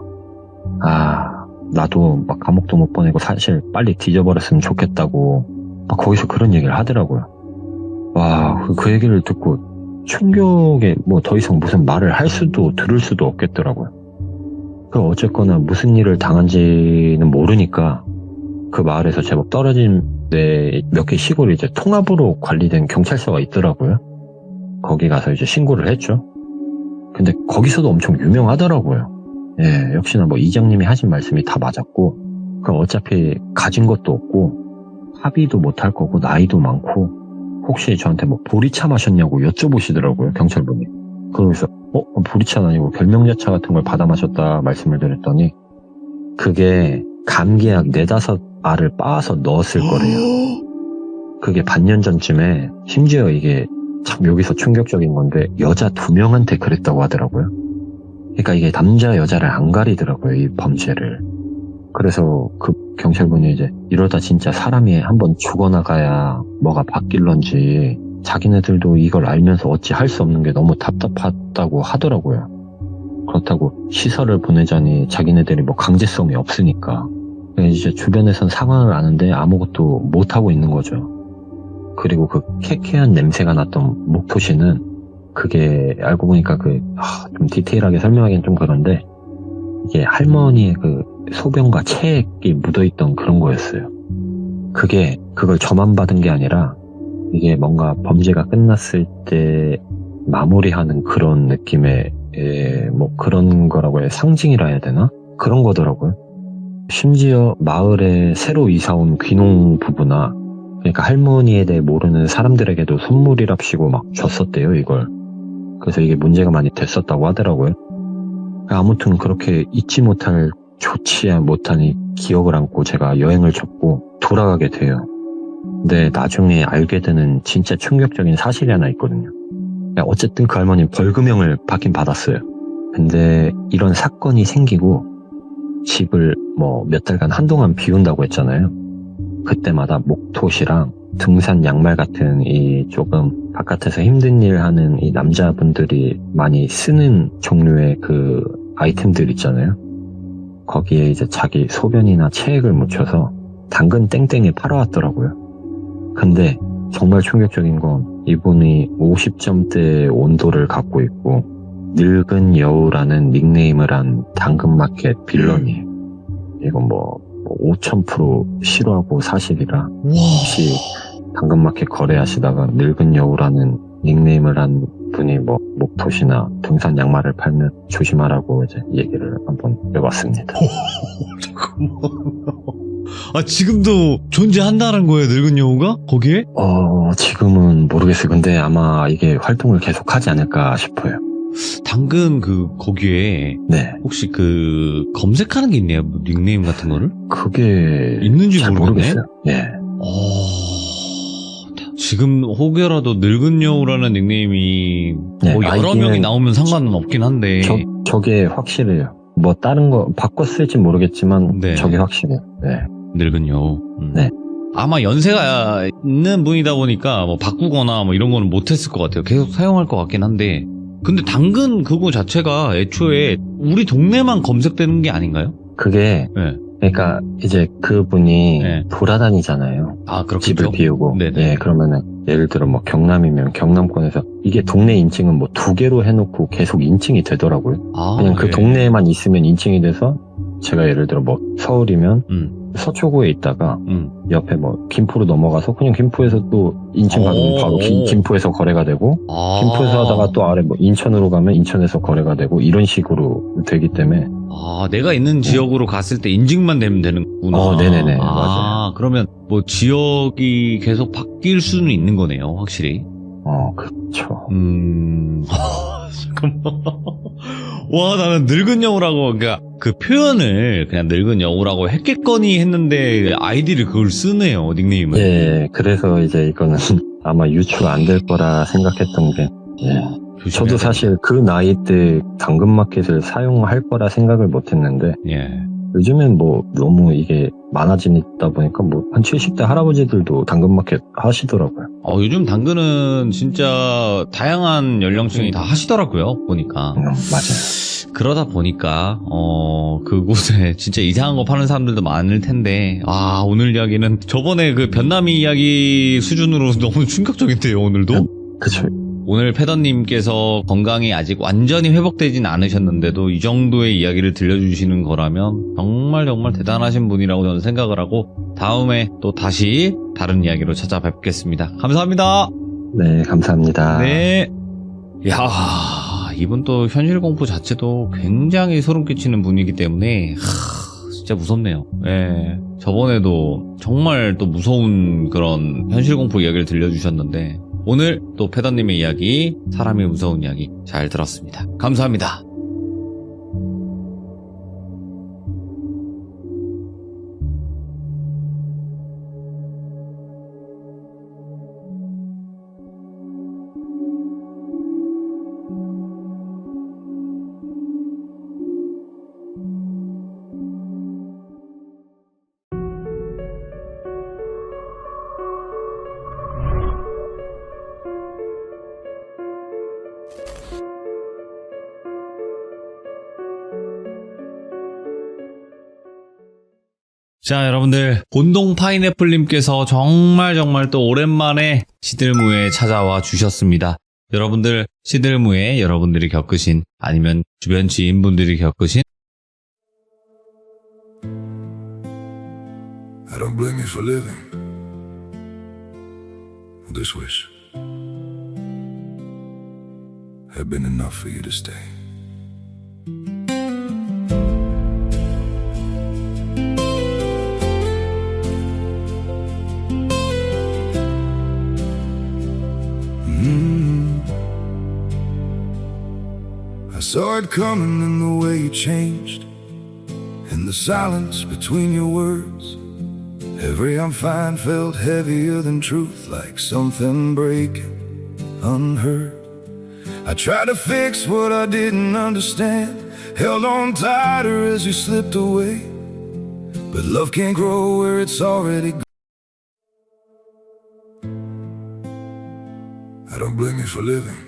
나도 막 감옥도 못 보내고 사실 빨리 뒤져버렸으면 좋겠다고 막 거기서 그런 얘기를 하더라고요. 와, 그 얘기를 듣고 충격에 뭐 더 이상 무슨 말을 할 수도 들을 수도 없겠더라고요. 어쨌거나 무슨 일을 당한지는 모르니까 그 마을에서 제법 떨어진 데 몇 개 시골이 이제 통합으로 관리된 경찰서가 있더라고요. 거기 가서 이제 신고를 했죠. 근데 거기서도 엄청 유명하더라고요. 예, 역시나 뭐 이장님이 하신 말씀이 다 맞았고, 그럼 어차피 가진 것도 없고 합의도 못할 거고 나이도 많고 혹시 저한테 뭐 보리차 마셨냐고 여쭤보시더라고요, 경찰분이. 그러면서 보리차는 아니고 결명자차 같은 걸 받아 마셨다 말씀을 드렸더니 그게 감기약 4-5알을 빻아서 넣었을 거래요. 그게 반년 전쯤에 심지어 이게 참 여기서 충격적인 건데 여자 2명한테 그랬다고 하더라고요. 그러니까 이게 남자 여자를 안 가리더라고요, 이 범죄를. 그래서 그 경찰분이 이제 이러다 진짜 사람이 한번 죽어나가야 뭐가 바뀔런지 자기네들도 이걸 알면서 어찌 할 수 없는 게 너무 답답하다고 하더라고요. 그렇다고 시설을 보내자니 자기네들이 뭐 강제성이 없으니까 이제 주변에선 상황을 아는데 아무것도 못하고 있는 거죠. 그리고 그 쾌쾌한 냄새가 났던 목토시는 그게 알고 보니까 좀 디테일하게 설명하기는 좀 그런데 이게 할머니의 그 소변과 체액이 묻어있던 그런 거였어요. 그걸 저만 받은 게 아니라 이게 뭔가 범죄가 끝났을 때 마무리하는 그런 느낌의 뭐 그런 거라고 해야 상징이라 해야 되나? 그런 거더라고요. 심지어 마을에 새로 이사온 귀농 부부나 그러니까 할머니에 대해 모르는 사람들에게도 선물이랍시고 막 줬었대요, 이걸. 그래서 이게 문제가 많이 됐었다고 하더라고요. 아무튼 그렇게 잊지 못할 좋지 못한 이 기억을 안고 제가 여행을 접고 돌아가게 돼요. 근데 나중에 알게 되는 진짜 충격적인 사실이 하나 있거든요. 어쨌든 그 할머니 벌금형을 받긴 받았어요. 근데 이런 사건이 생기고 집을 뭐 몇 달간 한동안 비운다고 했잖아요. 그때마다 목토시랑 등산 양말 같은 이 조금 바깥에서 힘든 일 하는 이 남자분들이 많이 쓰는 종류의 그 아이템들 있잖아요. 거기에 이제 자기 소변이나 체액을 묻혀서 당근 땡땡에 팔아왔더라고요. 근데 정말 충격적인 건 이분이 50점대 온도를 갖고 있고 늙은 여우라는 닉네임을 한 당근마켓 빌런이에요. 이건 뭐 5000% 싫어하고 사실이라 혹시 당근마켓 거래하시다가 늙은 여우라는 닉네임을 한 분이 뭐 목토시나 등산 양말을 팔면 조심하라고 이제 얘기를 한번 해봤습니다. 지금도 존재한다는 거예요, 늙은 여우가? 거기에? 지금은 모르겠어요. 근데 아마 이게 활동을 계속하지 않을까 싶어요. 당근 거기에 네. 혹시 검색하는 게 있네요, 뭐 닉네임 같은 거를? 그게 있는지 잘 모르겠네. 모르겠어요. 예. 지금 혹여라도 늙은 여우라는 닉네임이 네, 뭐 여러 아이디는 명이 나오면 상관은 없긴 한데 저게 확실해요. 뭐 다른 거 바꿔 쓸지 모르겠지만 네. 저게 확실해요. 네. 늙은 여우. 네. 아마 연세가 있는 분이다 보니까 뭐 바꾸거나 뭐 이런 거는 못했을 것 같아요. 계속 사용할 것 같긴 한데. 근데 당근 그거 자체가 애초에 우리 동네만 검색되는 게 아닌가요? 그게 네. 그러니까 이제 그분이 네. 돌아다니잖아요. 그렇겠죠. 집을 비우고. 네네. 예, 그러면은 예를 들어 뭐 경남이면 경남권에서 이게 동네 인증은 뭐 2개로 해놓고 계속 인증이 되더라고요. 그냥 그 예. 동네에만 있으면 인증이 돼서 제가 예를 들어 뭐 서울이면 서초구에 있다가 옆에 뭐 김포로 넘어가서 그냥 김포에서 또 인천 가면 바로 김포에서 거래가 되고 김포에서 하다가 또 아래 뭐 인천으로 가면 인천에서 거래가 되고 이런 식으로 되기 때문에 내가 있는 지역으로 갔을 때 인증만 되면 되는구나. 네네네. 맞아요. 그러면 뭐 지역이 계속 바뀔 수는 있는 거네요, 확실히. 그렇죠. 잠깐만. 와, 나는 늙은 여우라고, 그러니까 그 표현을 그냥 늙은 여우라고 했겠거니 했는데 아이디를 그걸 쓰네요, 닉네임을. 예, 그래서 이제 이거는 아마 유추가 안 될 거라 생각했던 게, 예. 저도 사실 그 나이 때 당근마켓을 사용할 거라 생각을 못 했는데, 예. 요즘엔 뭐 너무 이게 많아지다 보니까 뭐 한 70대 할아버지들도 당근마켓 하시더라고요. 요즘 당근은 진짜 다양한 연령층이 다 하시더라고요, 보니까. 맞아요. 그러다 보니까, 그곳에 진짜 이상한 거 파는 사람들도 많을 텐데, 오늘 이야기는 저번에 그 변남이 이야기 수준으로 너무 충격적인데요, 오늘도? 그쵸. 오늘 패더님께서 건강이 아직 완전히 회복되진 않으셨는데도 이 정도의 이야기를 들려주시는 거라면 정말 정말 대단하신 분이라고 저는 생각을 하고 다음에 또 다시 다른 이야기로 찾아뵙겠습니다. 감사합니다. 네, 감사합니다. 네. 야, 이분 또 현실 공포 자체도 굉장히 소름 끼치는 분이기 때문에 진짜 무섭네요. 예. 저번에도 정말 또 무서운 그런 현실 공포 이야기를 들려주셨는데 오늘 또 패더님의 이야기, 사람이 무서운 이야기 잘 들었습니다. 감사합니다. 자, 여러분들, 곤동 파인애플님께서 정말 또 오랜만에 시들무에 찾아와 주셨습니다. 여러분들, 시들무에 여러분들이 겪으신 아니면 주변 지인분들이 겪으신 I don't blame you for living this wish had been enough for you to stay. I saw it coming in the way you changed, in the silence between your words. Every I'm fine felt heavier than truth, like something breaking unheard. I tried to fix what I didn't understand, held on tighter as you slipped away. But love can't grow where it's already gone. I don't blame you for living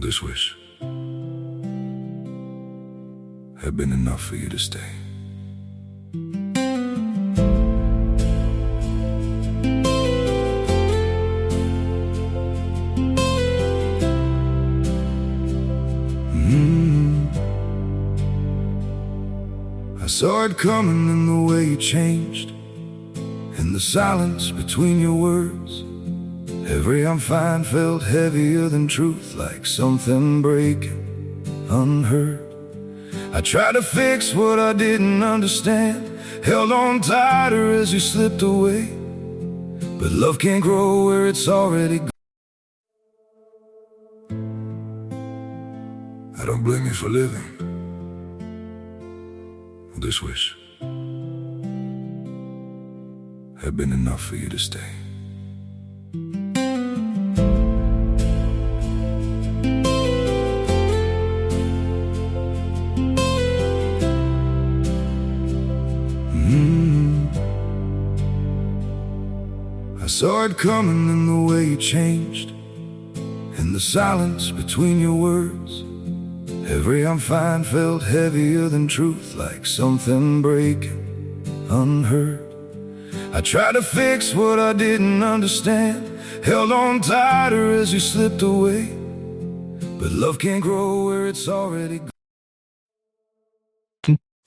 this wish had been enough for you to stay. I saw it coming in the way you changed, in the silence between your words. Every I'm fine felt heavier than truth, like something breaking unheard. I tried to fix what I didn't understand, held on tighter as you slipped away. But love can't grow where it's already gone. I don't blame you for living this wish had been enough for you to stay. I saw it coming in the way you changed, in the silence between your words. Every I'm fine felt heavier than truth, like something breaking unheard. I tried to fix what I didn't understand, held on tighter as you slipped away. But love can't grow where it's already gone.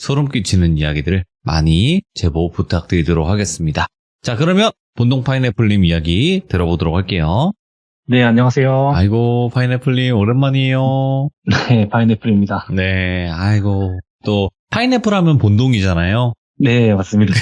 소름 끼치는 이야기들 많이 제보 부탁드리도록 하겠습니다. 자, 그러면 본동 파인애플님 이야기 들어보도록 할게요. 네, 안녕하세요. 아이고, 파인애플님 오랜만이에요. 네, 파인애플입니다. 네, 아이고. 또 파인애플 하면 본동이잖아요. 네, 맞습니다.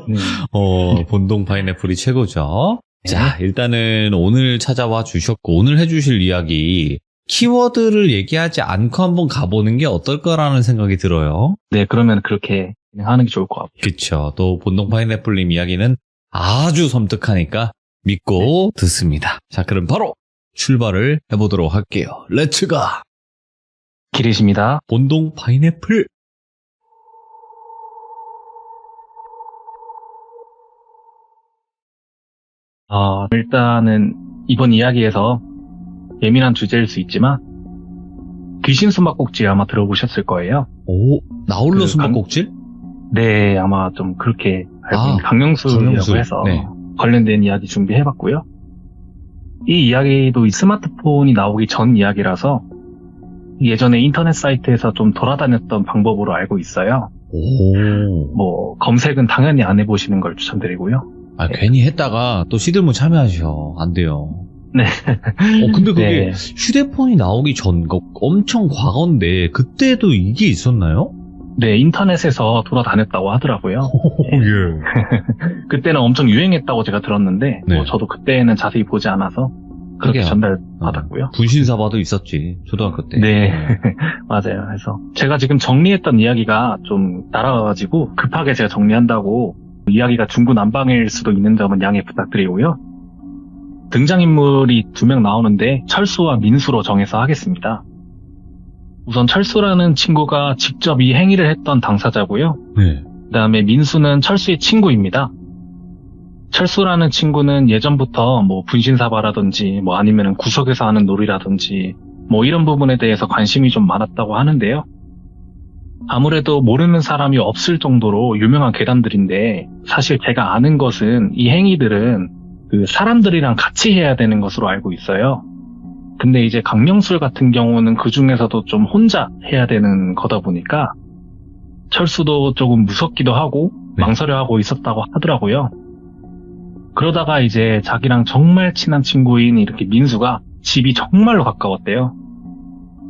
네. 본동 파인애플이 최고죠. 네. 자, 일단은 오늘 찾아와 주셨고 오늘 해주실 이야기 키워드를 얘기하지 않고 한번 가보는 게 어떨까라는 생각이 들어요. 네, 그러면 그렇게 하는 게 좋을 것 같아요. 그쵸. 또 본동 파인애플님 이야기는 아주 섬뜩하니까 믿고 듣습니다. 자, 그럼 바로 출발을 해보도록 할게요. 렛츠가! 기리십니다. 본동 파인애플! 일단은 이번 이야기에서 예민한 주제일 수 있지만 귀신 숨바꼭질 아마 들어보셨을 거예요. 오, 나홀로 그 숨바꼭질? 네, 아마 좀 그렇게 알고 있는 강령술이라고 강령술. 해서 네. 관련된 이야기 준비해봤고요. 이 이야기도 이 스마트폰이 나오기 전 이야기라서 예전에 인터넷 사이트에서 좀 돌아다녔던 방법으로 알고 있어요. 오. 뭐 검색은 당연히 안 해보시는 걸 추천드리고요. 아, 괜히 했다가 또 시들문 참여하셔. 안 돼요. 네. 근데 그게 네. 휴대폰이 나오기 전, 엄청 과거인데, 그때도 이게 있었나요? 네, 인터넷에서 돌아다녔다고 하더라고요. 예. 그때는 엄청 유행했다고 제가 들었는데 네. 뭐 저도 그때는 자세히 보지 않아서 그렇게 그게요. 전달받았고요. 분신사바도 있었지, 초등학교 때. 네, 맞아요. 그래서 제가 지금 정리했던 이야기가 좀 날아가가지고 급하게 제가 정리한다고 이야기가 중구난방일 수도 있는 점은 양해 부탁드리고요. 등장인물이 2명 나오는데 철수와 민수로 정해서 하겠습니다. 우선 철수라는 친구가 직접 이 행위를 했던 당사자고요. 네. 그 다음에 민수는 철수의 친구입니다. 철수라는 친구는 예전부터 뭐 분신사바라든지 뭐 아니면 구석에서 하는 놀이라든지 뭐 이런 부분에 대해서 관심이 좀 많았다고 하는데요. 아무래도 모르는 사람이 없을 정도로 유명한 괴담들인데 사실 제가 아는 것은 이 행위들은 그 사람들이랑 같이 해야 되는 것으로 알고 있어요. 근데 이제 강령술 같은 경우는 그 중에서도 좀 혼자 해야 되는 거다 보니까 철수도 조금 무섭기도 하고 네. 망설여하고 있었다고 하더라고요. 그러다가 이제 자기랑 정말 친한 친구인 이렇게 민수가 집이 정말로 가까웠대요.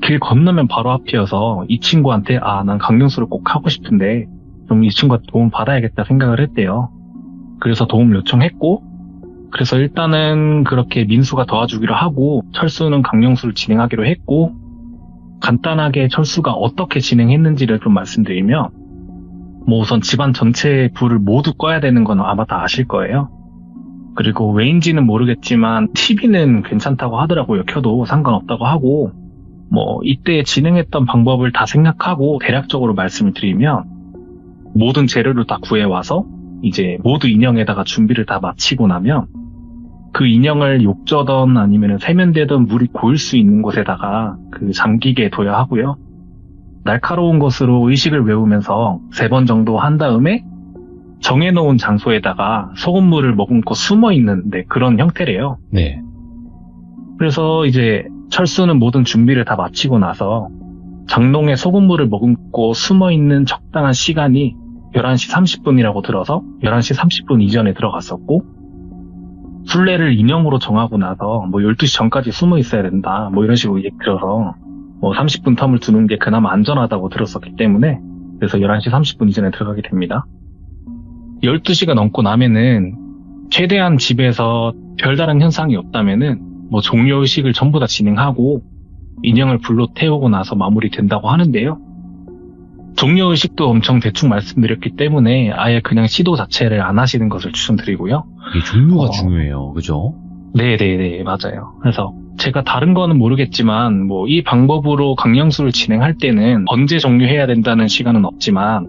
길 건너면 바로 앞이어서 이 친구한테 난 강령술을 꼭 하고 싶은데 좀 이 친구한테 도움 받아야겠다 생각을 했대요. 그래서 도움 요청했고 그래서 일단은 그렇게 민수가 도와주기로 하고 철수는 강령술을 진행하기로 했고 간단하게 철수가 어떻게 진행했는지를 좀 말씀드리면 뭐 우선 집안 전체의 불을 모두 꺼야 되는 건 아마 다 아실 거예요. 그리고 왜인지는 모르겠지만 TV는 괜찮다고 하더라고요. 켜도 상관없다고 하고 뭐 이때 진행했던 방법을 다 생각하고 대략적으로 말씀을 드리면 모든 재료를 다 구해와서 이제 모두 인형에다가 준비를 다 마치고 나면 그 인형을 욕조든 아니면 세면대든 물이 고일 수 있는 곳에다가 그 잠기게 둬야 하고요. 날카로운 것으로 의식을 외우면서 3번 정도 한 다음에 정해놓은 장소에다가 소금물을 머금고 숨어있는 그런 형태래요. 네. 그래서 이제 철수는 모든 준비를 다 마치고 나서 장롱에 소금물을 머금고 숨어있는 적당한 시간이 11시 30분이라고 들어서 11시 30분 이전에 들어갔었고 순례를 인형으로 정하고 나서 뭐 12시 전까지 숨어 있어야 된다 뭐 이런 식으로 얘기 들어서 뭐 30분 텀을 두는 게 그나마 안전하다고 들었었기 때문에 그래서 11시 30분 이전에 들어가게 됩니다. 12시가 넘고 나면은 최대한 집에서 별다른 현상이 없다면은 뭐 종료의식을 전부 다 진행하고 인형을 불로 태우고 나서 마무리된다고 하는데요. 종료의식도 엄청 대충 말씀드렸기 때문에 아예 그냥 시도 자체를 안 하시는 것을 추천드리고요. 이게 종류가 중요해요. 그죠? 네네네, 맞아요. 그래서 제가 다른 거는 모르겠지만 뭐 이 방법으로 강령술을 진행할 때는 언제 종료해야 된다는 시간은 없지만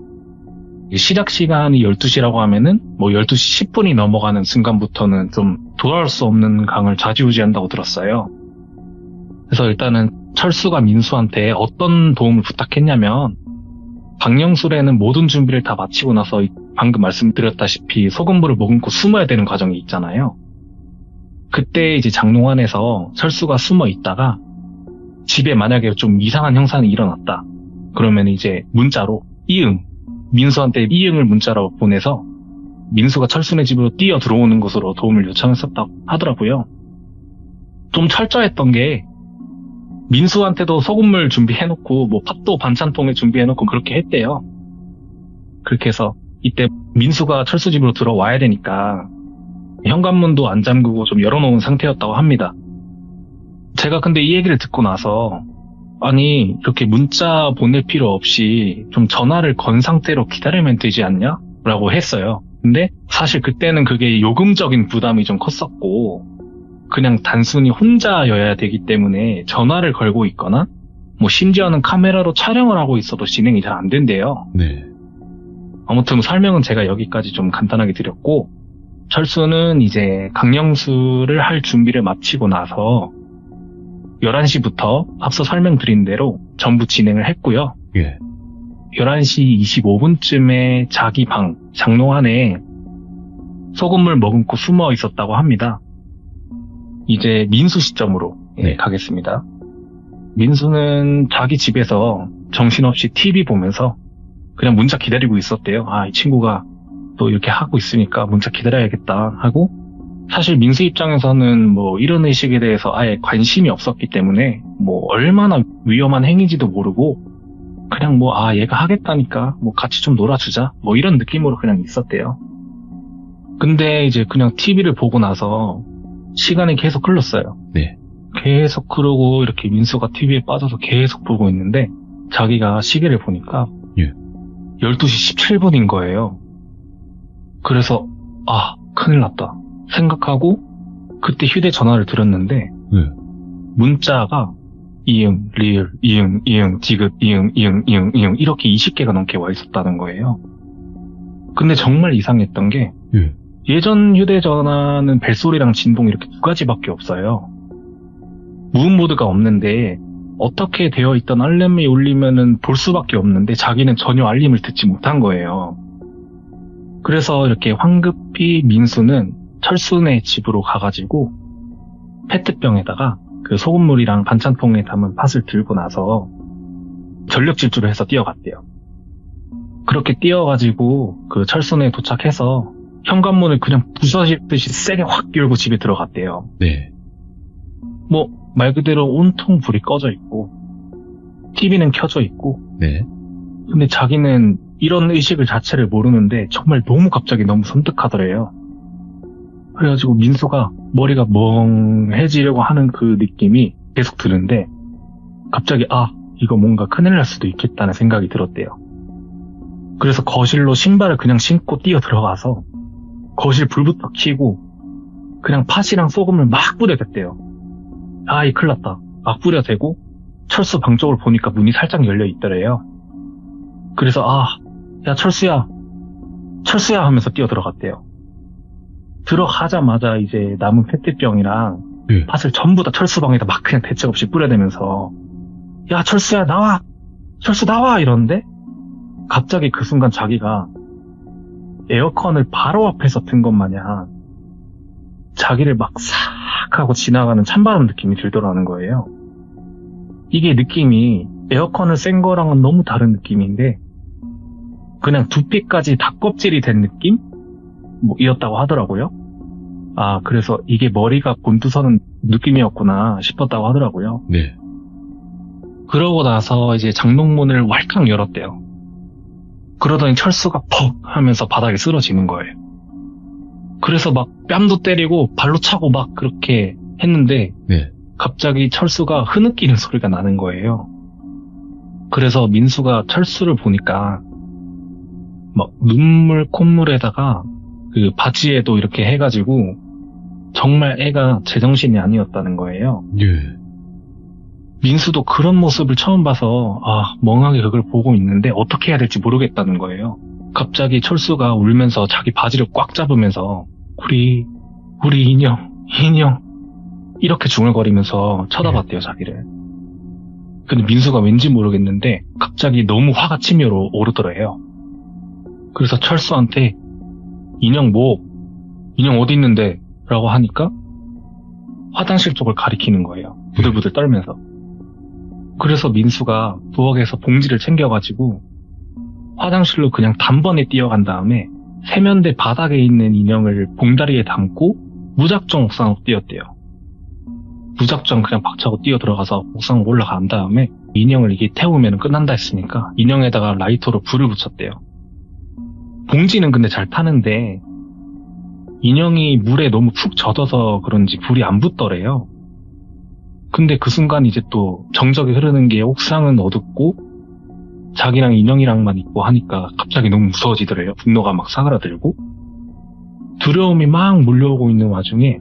시작 시간이 12시라고 하면은 뭐 12시 10분이 넘어가는 순간부터는 좀 돌아올 수 없는 강을 좌지우지한다고 들었어요. 그래서 일단은 철수가 민수한테 어떤 도움을 부탁했냐면 강령술에는 모든 준비를 다 마치고 나서 방금 말씀드렸다시피 소금물을 머금고 숨어야 되는 과정이 있잖아요. 그때 이제 장롱 안에서 철수가 숨어 있다가 집에 만약에 좀 이상한 현상이 일어났다. 그러면 이제 문자로 민수한테 이응을 문자로 보내서 민수가 철수네 집으로 뛰어 들어오는 것으로 도움을 요청했었다고 하더라고요. 좀 철저했던 게 민수한테도 소금물 준비해놓고 뭐 팥도 반찬통에 준비해놓고 그렇게 했대요. 그렇게 해서 이때 민수가 철수 집으로 들어와야 되니까 현관문도 안 잠그고 좀 열어놓은 상태였다고 합니다. 제가 근데 이 얘기를 듣고 나서 아니 이렇게 문자 보낼 필요 없이 좀 전화를 건 상태로 기다리면 되지 않냐? 라고 했어요. 근데 사실 그때는 그게 요금적인 부담이 좀 컸었고 그냥 단순히 혼자여야 되기 때문에 전화를 걸고 있거나 뭐 심지어는 카메라로 촬영을 하고 있어도 진행이 잘 안 된대요. 네. 아무튼 설명은 제가 여기까지 좀 간단하게 드렸고 철수는 이제 강령수를 할 준비를 마치고 나서 11시부터 앞서 설명드린 대로 전부 진행을 했고요. 예. 11시 25분쯤에 자기 방, 장롱 안에 소금물 머금고 숨어 있었다고 합니다. 이제 민수 시점으로 네. 가겠습니다. 민수는 자기 집에서 정신없이 TV 보면서 그냥 문자 기다리고 있었대요. 이 친구가 또 이렇게 하고 있으니까 문자 기다려야겠다 하고 사실 민수 입장에서는 뭐 이런 의식에 대해서 아예 관심이 없었기 때문에 뭐 얼마나 위험한 행위인지도 모르고 그냥 뭐 얘가 하겠다니까 뭐 같이 좀 놀아주자 뭐 이런 느낌으로 그냥 있었대요. 근데 이제 그냥 TV를 보고 나서 시간이 계속 흘렀어요. 네. 계속 그러고 이렇게 민수가 TV에 빠져서 계속 보고 있는데 자기가 시계를 보니까 예. 12시 17분인 거예요. 그래서 큰일 났다 생각하고 그때 휴대전화를 들었는데 네. 문자가 이응, 리을, 이응, 지긋, 이응 이렇게 20개가 넘게 와 있었다는 거예요. 근데 정말 이상했던 게 예. 예전 휴대전화는 벨소리랑 진동 이렇게 두 가지밖에 없어요. 무음 모드가 없는데 어떻게 되어 있던 알림이 울리면은 볼 수밖에 없는데 자기는 전혀 알림을 듣지 못한 거예요. 그래서 이렇게 황급히 민수는 철수네 집으로 가가지고 페트병에다가 그 소금물이랑 반찬통에 담은 팥을 들고 나서 전력 질주를 해서 뛰어갔대요. 그렇게 뛰어가지고 그 철수네에 도착해서 현관문을 그냥 부서지듯이 세게 확 열고 집에 들어갔대요. 네. 뭐 말 그대로 온통 불이 꺼져 있고 TV는 켜져 있고 네. 근데 자기는 이런 의식을 자체를 모르는데 정말 너무 갑자기 너무 섬뜩하더래요. 그래가지고 민수가 머리가 멍해지려고 하는 그 느낌이 계속 드는데 갑자기 이거 뭔가 큰일 날 수도 있겠다는 생각이 들었대요. 그래서 거실로 신발을 그냥 신고 뛰어 들어가서 거실 불부터 켜고 그냥 팥이랑 소금을 막 뿌려댔대요. 이 큰일 났다. 막 뿌려대고 철수 방 쪽을 보니까 문이 살짝 열려 있더래요. 그래서 야 철수야 하면서 뛰어 들어갔대요. 들어가자마자 이제 남은 페트병이랑 예. 팥을 전부 다 철수 방에다 막 그냥 대책 없이 뿌려대면서 야 철수야 나와! 철수 나와! 이러는데 갑자기 그 순간 자기가 에어컨을 바로 앞에서 든 것 마냥 자기를 막 싹 하고 지나가는 찬바람 느낌이 들더라는 거예요. 이게 느낌이 에어컨을 센 거랑은 너무 다른 느낌인데 그냥 두피까지 닭껍질이 된 느낌? 뭐 이었다고 하더라고요. 그래서 이게 머리가 곤두서는 느낌이었구나 싶었다고 하더라고요. 네. 그러고 나서 이제 장롱문을 왈칵 열었대요. 그러더니 철수가 퍽 하면서 바닥에 쓰러지는 거예요. 그래서 막 뺨도 때리고 발로 차고 막 그렇게 했는데 네. 갑자기 철수가 흐느끼는 소리가 나는 거예요. 그래서 민수가 철수를 보니까 막 눈물 콧물에다가 그 바지에도 이렇게 해가지고 정말 애가 제정신이 아니었다는 거예요. 예. 민수도 그런 모습을 처음 봐서 멍하게 그걸 보고 있는데 어떻게 해야 될지 모르겠다는 거예요. 갑자기 철수가 울면서 자기 바지를 꽉 잡으면서 우리 인형 이렇게 중얼거리면서 쳐다봤대요 자기를. 근데 민수가 왠지 모르겠는데 갑자기 너무 화가 치밀어 오르더래요. 그래서 철수한테 인형 어디 있는데? 라고 하니까 화장실 쪽을 가리키는 거예요. 부들부들 떨면서. 그래서 민수가 부엌에서 봉지를 챙겨가지고 화장실로 그냥 단번에 뛰어간 다음에 세면대 바닥에 있는 인형을 봉다리에 담고 무작정 옥상으로 뛰었대요. 무작정 그냥 박차고 뛰어 들어가서 옥상으로 올라간 다음에 인형을 이게 태우면 끝난다 했으니까 인형에다가 라이터로 불을 붙였대요. 봉지는 근데 잘 타는데 인형이 물에 너무 푹 젖어서 그런지 불이 안 붙더래요. 근데 그 순간 이제 또 정적이 흐르는 게 옥상은 어둡고 자기랑 인형이랑만 있고 하니까 갑자기 너무 무서워지더래요. 분노가 막 사그라들고 두려움이 막 몰려오고 있는 와중에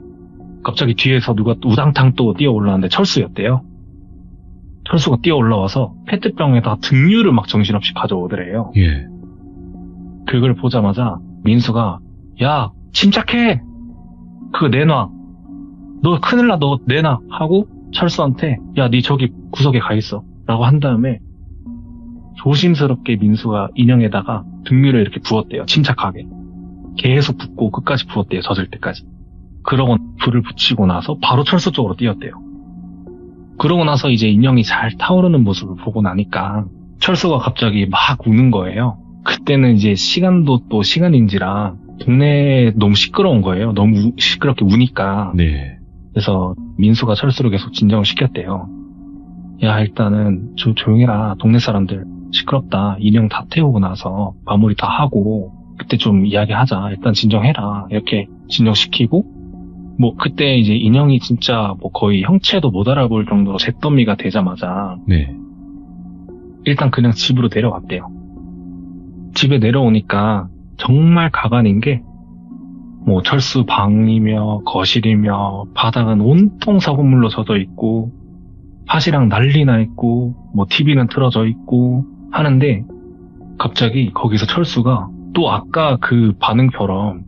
갑자기 뒤에서 누가 우당탕 또 뛰어 올라왔는데 철수였대요. 철수가 뛰어 올라와서 페트병에다 등유를 막 정신없이 가져오더래요. 예. 그걸 보자마자 민수가 야 침착해 그거 내놔 너 큰일 나 너 내놔 하고 철수한테 야 니 저기 구석에 가 있어 라고 한 다음에 조심스럽게 민수가 인형에다가 등유를 이렇게 부었대요. 침착하게 계속 붓고 끝까지 부었대요. 젖을 때까지. 그러고 불을 붙이고 나서 바로 철수 쪽으로 뛰었대요. 그러고 나서 이제 인형이 잘 타오르는 모습을 보고 나니까 철수가 갑자기 막 우는 거예요. 그때는 이제 시간도 또 시간인지라 동네에 너무 시끄러운 거예요. 너무 시끄럽게 우니까. 네. 그래서 민수가 철수를 계속 진정을 시켰대요. 야 일단은 조용해라. 동네 사람들 시끄럽다. 인형 다 태우고 나서 마무리 다 하고 그때 좀 이야기하자. 일단 진정해라. 이렇게 진정시키고 뭐 그때 이제 인형이 진짜 뭐 거의 형체도 못 알아볼 정도로 잿더미가 되자마자 네. 일단 그냥 집으로 내려왔대요. 집에 내려오니까 정말 가관인 게 뭐 철수 방이며 거실이며 바닥은 온통 사고물로 젖어 있고 팥이랑 난리나 있고 뭐 TV는 틀어져 있고 하는데 갑자기 거기서 철수가 또 아까 그 반응처럼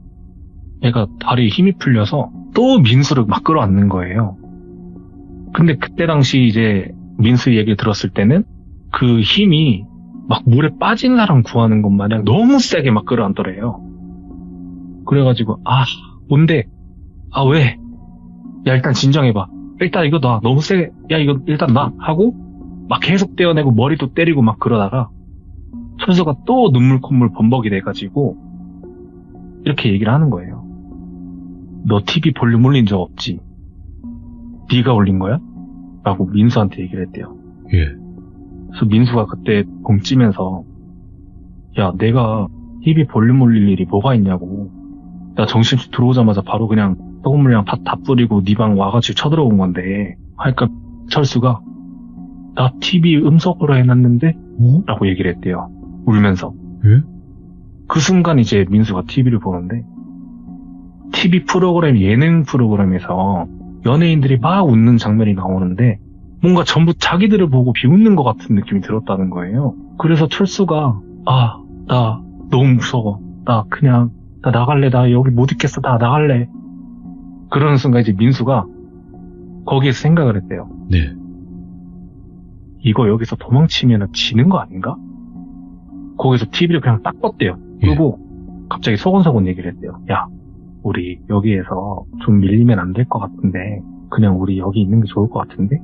얘가 다리에 힘이 풀려서 또 민수를 막 끌어안는 거예요. 근데 그때 당시 이제 민수 얘기를 들었을 때는 그 힘이 막 물에 빠진 사람 구하는 것 마냥 너무 세게 막 끌어안더래요. 그래가지고 뭔데? 왜? 야 일단 진정해봐. 일단 이거 놔. 너무 세게. 야 이거 일단 놔. 하고 막 계속 떼어내고 머리도 때리고 막 그러다가 철수가 또 눈물 콧물 범벅이 돼가지고 이렇게 얘기를 하는 거예요. 너 TV 볼륨 올린 적 없지? 네가 올린 거야? 라고 민수한테 얘기를 했대요. 예. 그래서 민수가 그때 벙찌면서 야 내가 TV 볼륨 올릴 일이 뭐가 있냐고. 나 정신 들어오자마자 바로 그냥 썩은 물량 팥 다 뿌리고 네 방 와가지고 쳐들어온 건데 하니까 철수가 나 TV 음속으로 해놨는데? 라고 얘기를 했대요. 울면서. 예? 그 순간 이제 민수가 TV를 보는데 TV 프로그램 예능 프로그램에서 연예인들이 막 웃는 장면이 나오는데 뭔가 전부 자기들을 보고 비웃는 것 같은 느낌이 들었다는 거예요. 그래서 철수가 나 너무 무서워. 나 나갈래. 나 여기 못 있겠어. 나 나갈래. 그러는 순간 이제 민수가 거기에서 생각을 했대요. 네. 이거 여기서 도망치면 지는 거 아닌가? 거기서 TV를 그냥 딱 껐대요. 그리고 갑자기 소곤소곤 얘기를 했대요. 야, 우리 여기에서 좀 밀리면 안 될 것 같은데 그냥 우리 여기 있는 게 좋을 것 같은데?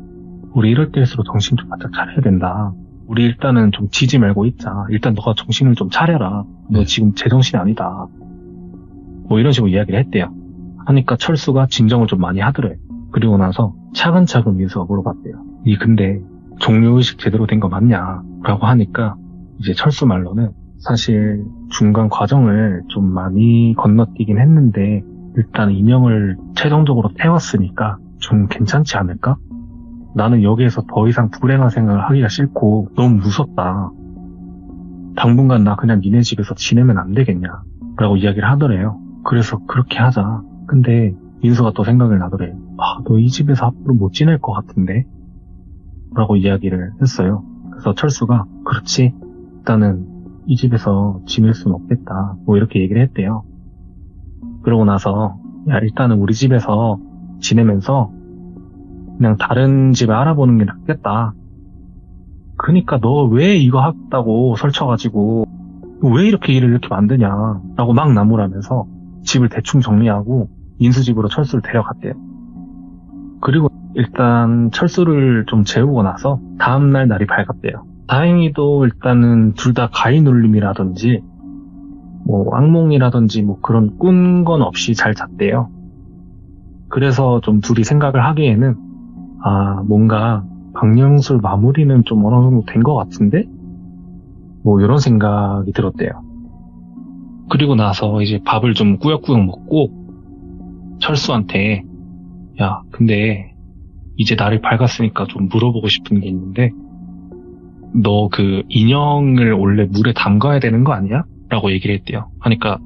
우리 이럴 때일수록 정신 좀 바짝 차려야 된다. 우리 일단은 좀 지지 말고 있자. 일단 너가 정신을 좀 차려라. 너 지금 제정신이 아니다. 뭐 이런 식으로 이야기를 했대요. 하니까 철수가 진정을 좀 많이 하더래요. 그리고 나서 차근차근 민수가 물어봤대요. 니 근데 종료의식 제대로 된 거 맞냐? 라고 하니까 이제 철수 말로는 사실 중간 과정을 좀 많이 건너뛰긴 했는데 일단 인형을 최종적으로 태웠으니까 좀 괜찮지 않을까? 나는 여기에서 더 이상 불행한 생각을 하기가 싫고 너무 무섭다. 당분간 나 그냥 니네 집에서 지내면 안 되겠냐? 라고 이야기를 하더래요. 그래서 그렇게 하자. 근데 민수가 또 생각을 나더래요. 너 이 집에서 앞으로 못 지낼 것 같은데? 라고 이야기를 했어요. 그래서 철수가 그렇지. 일단은 이 집에서 지낼 수는 없겠다. 뭐 이렇게 얘기를 했대요. 그러고 나서 야 일단은 우리 집에서 지내면서 그냥 다른 집을 알아보는 게 낫겠다. 그니까 너 왜 이거 했다고 설쳐가지고 왜 이렇게 일을 이렇게 만드냐 라고 막 나무라면서 집을 대충 정리하고 인수 집으로 철수를 데려갔대요. 그리고 일단 철수를 좀 재우고 나서 다음날 날이 밝았대요. 다행히도 일단은 둘 다 가위눌림이라든지 뭐 악몽이라든지 뭐 그런 꾼 건 없이 잘 잤대요. 그래서 좀 둘이 생각을 하기에는 뭔가 박영술 마무리는 좀 어느 정도 된 것 같은데? 뭐 이런 생각이 들었대요. 그리고 나서 이제 밥을 좀 꾸역꾸역 먹고 철수한테 야, 근데 이제 날이 밝았으니까 좀 물어보고 싶은 게 있는데 너 그 인형을 원래 물에 담가야 되는 거 아니야? 라고 얘기를 했대요. 하니까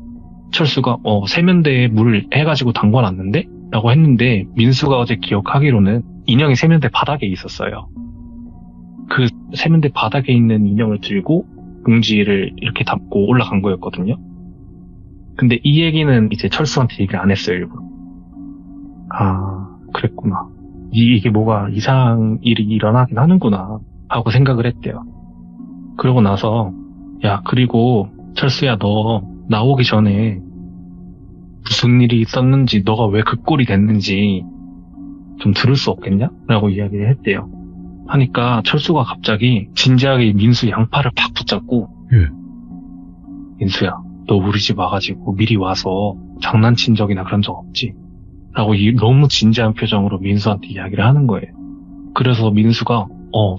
철수가 세면대에 물을 해가지고 담궈놨는데? 라고 했는데 민수가 어제 기억하기로는 인형이 세면대 바닥에 있었어요. 그 세면대 바닥에 있는 인형을 들고 봉지를 이렇게 담고 올라간 거였거든요. 근데 이 얘기는 이제 철수한테 얘기를 안 했어요, 일부러. 그랬구나. 이게 뭐가 이상한 일이 일어나긴 하는구나 하고 생각을 했대요. 그러고 나서 야, 그리고 철수야, 너 나오기 전에 무슨 일이 있었는지, 너가 왜 그 꼴이 됐는지 좀 들을 수 없겠냐? 라고 이야기를 했대요. 하니까 철수가 갑자기 진지하게 민수 양팔을 팍 붙잡고 민수야, 너 우리 집 와가지고 미리 와서 장난친 적이나 그런 적 없지? 라고 너무 진지한 표정으로 민수한테 이야기를 하는 거예요. 그래서 민수가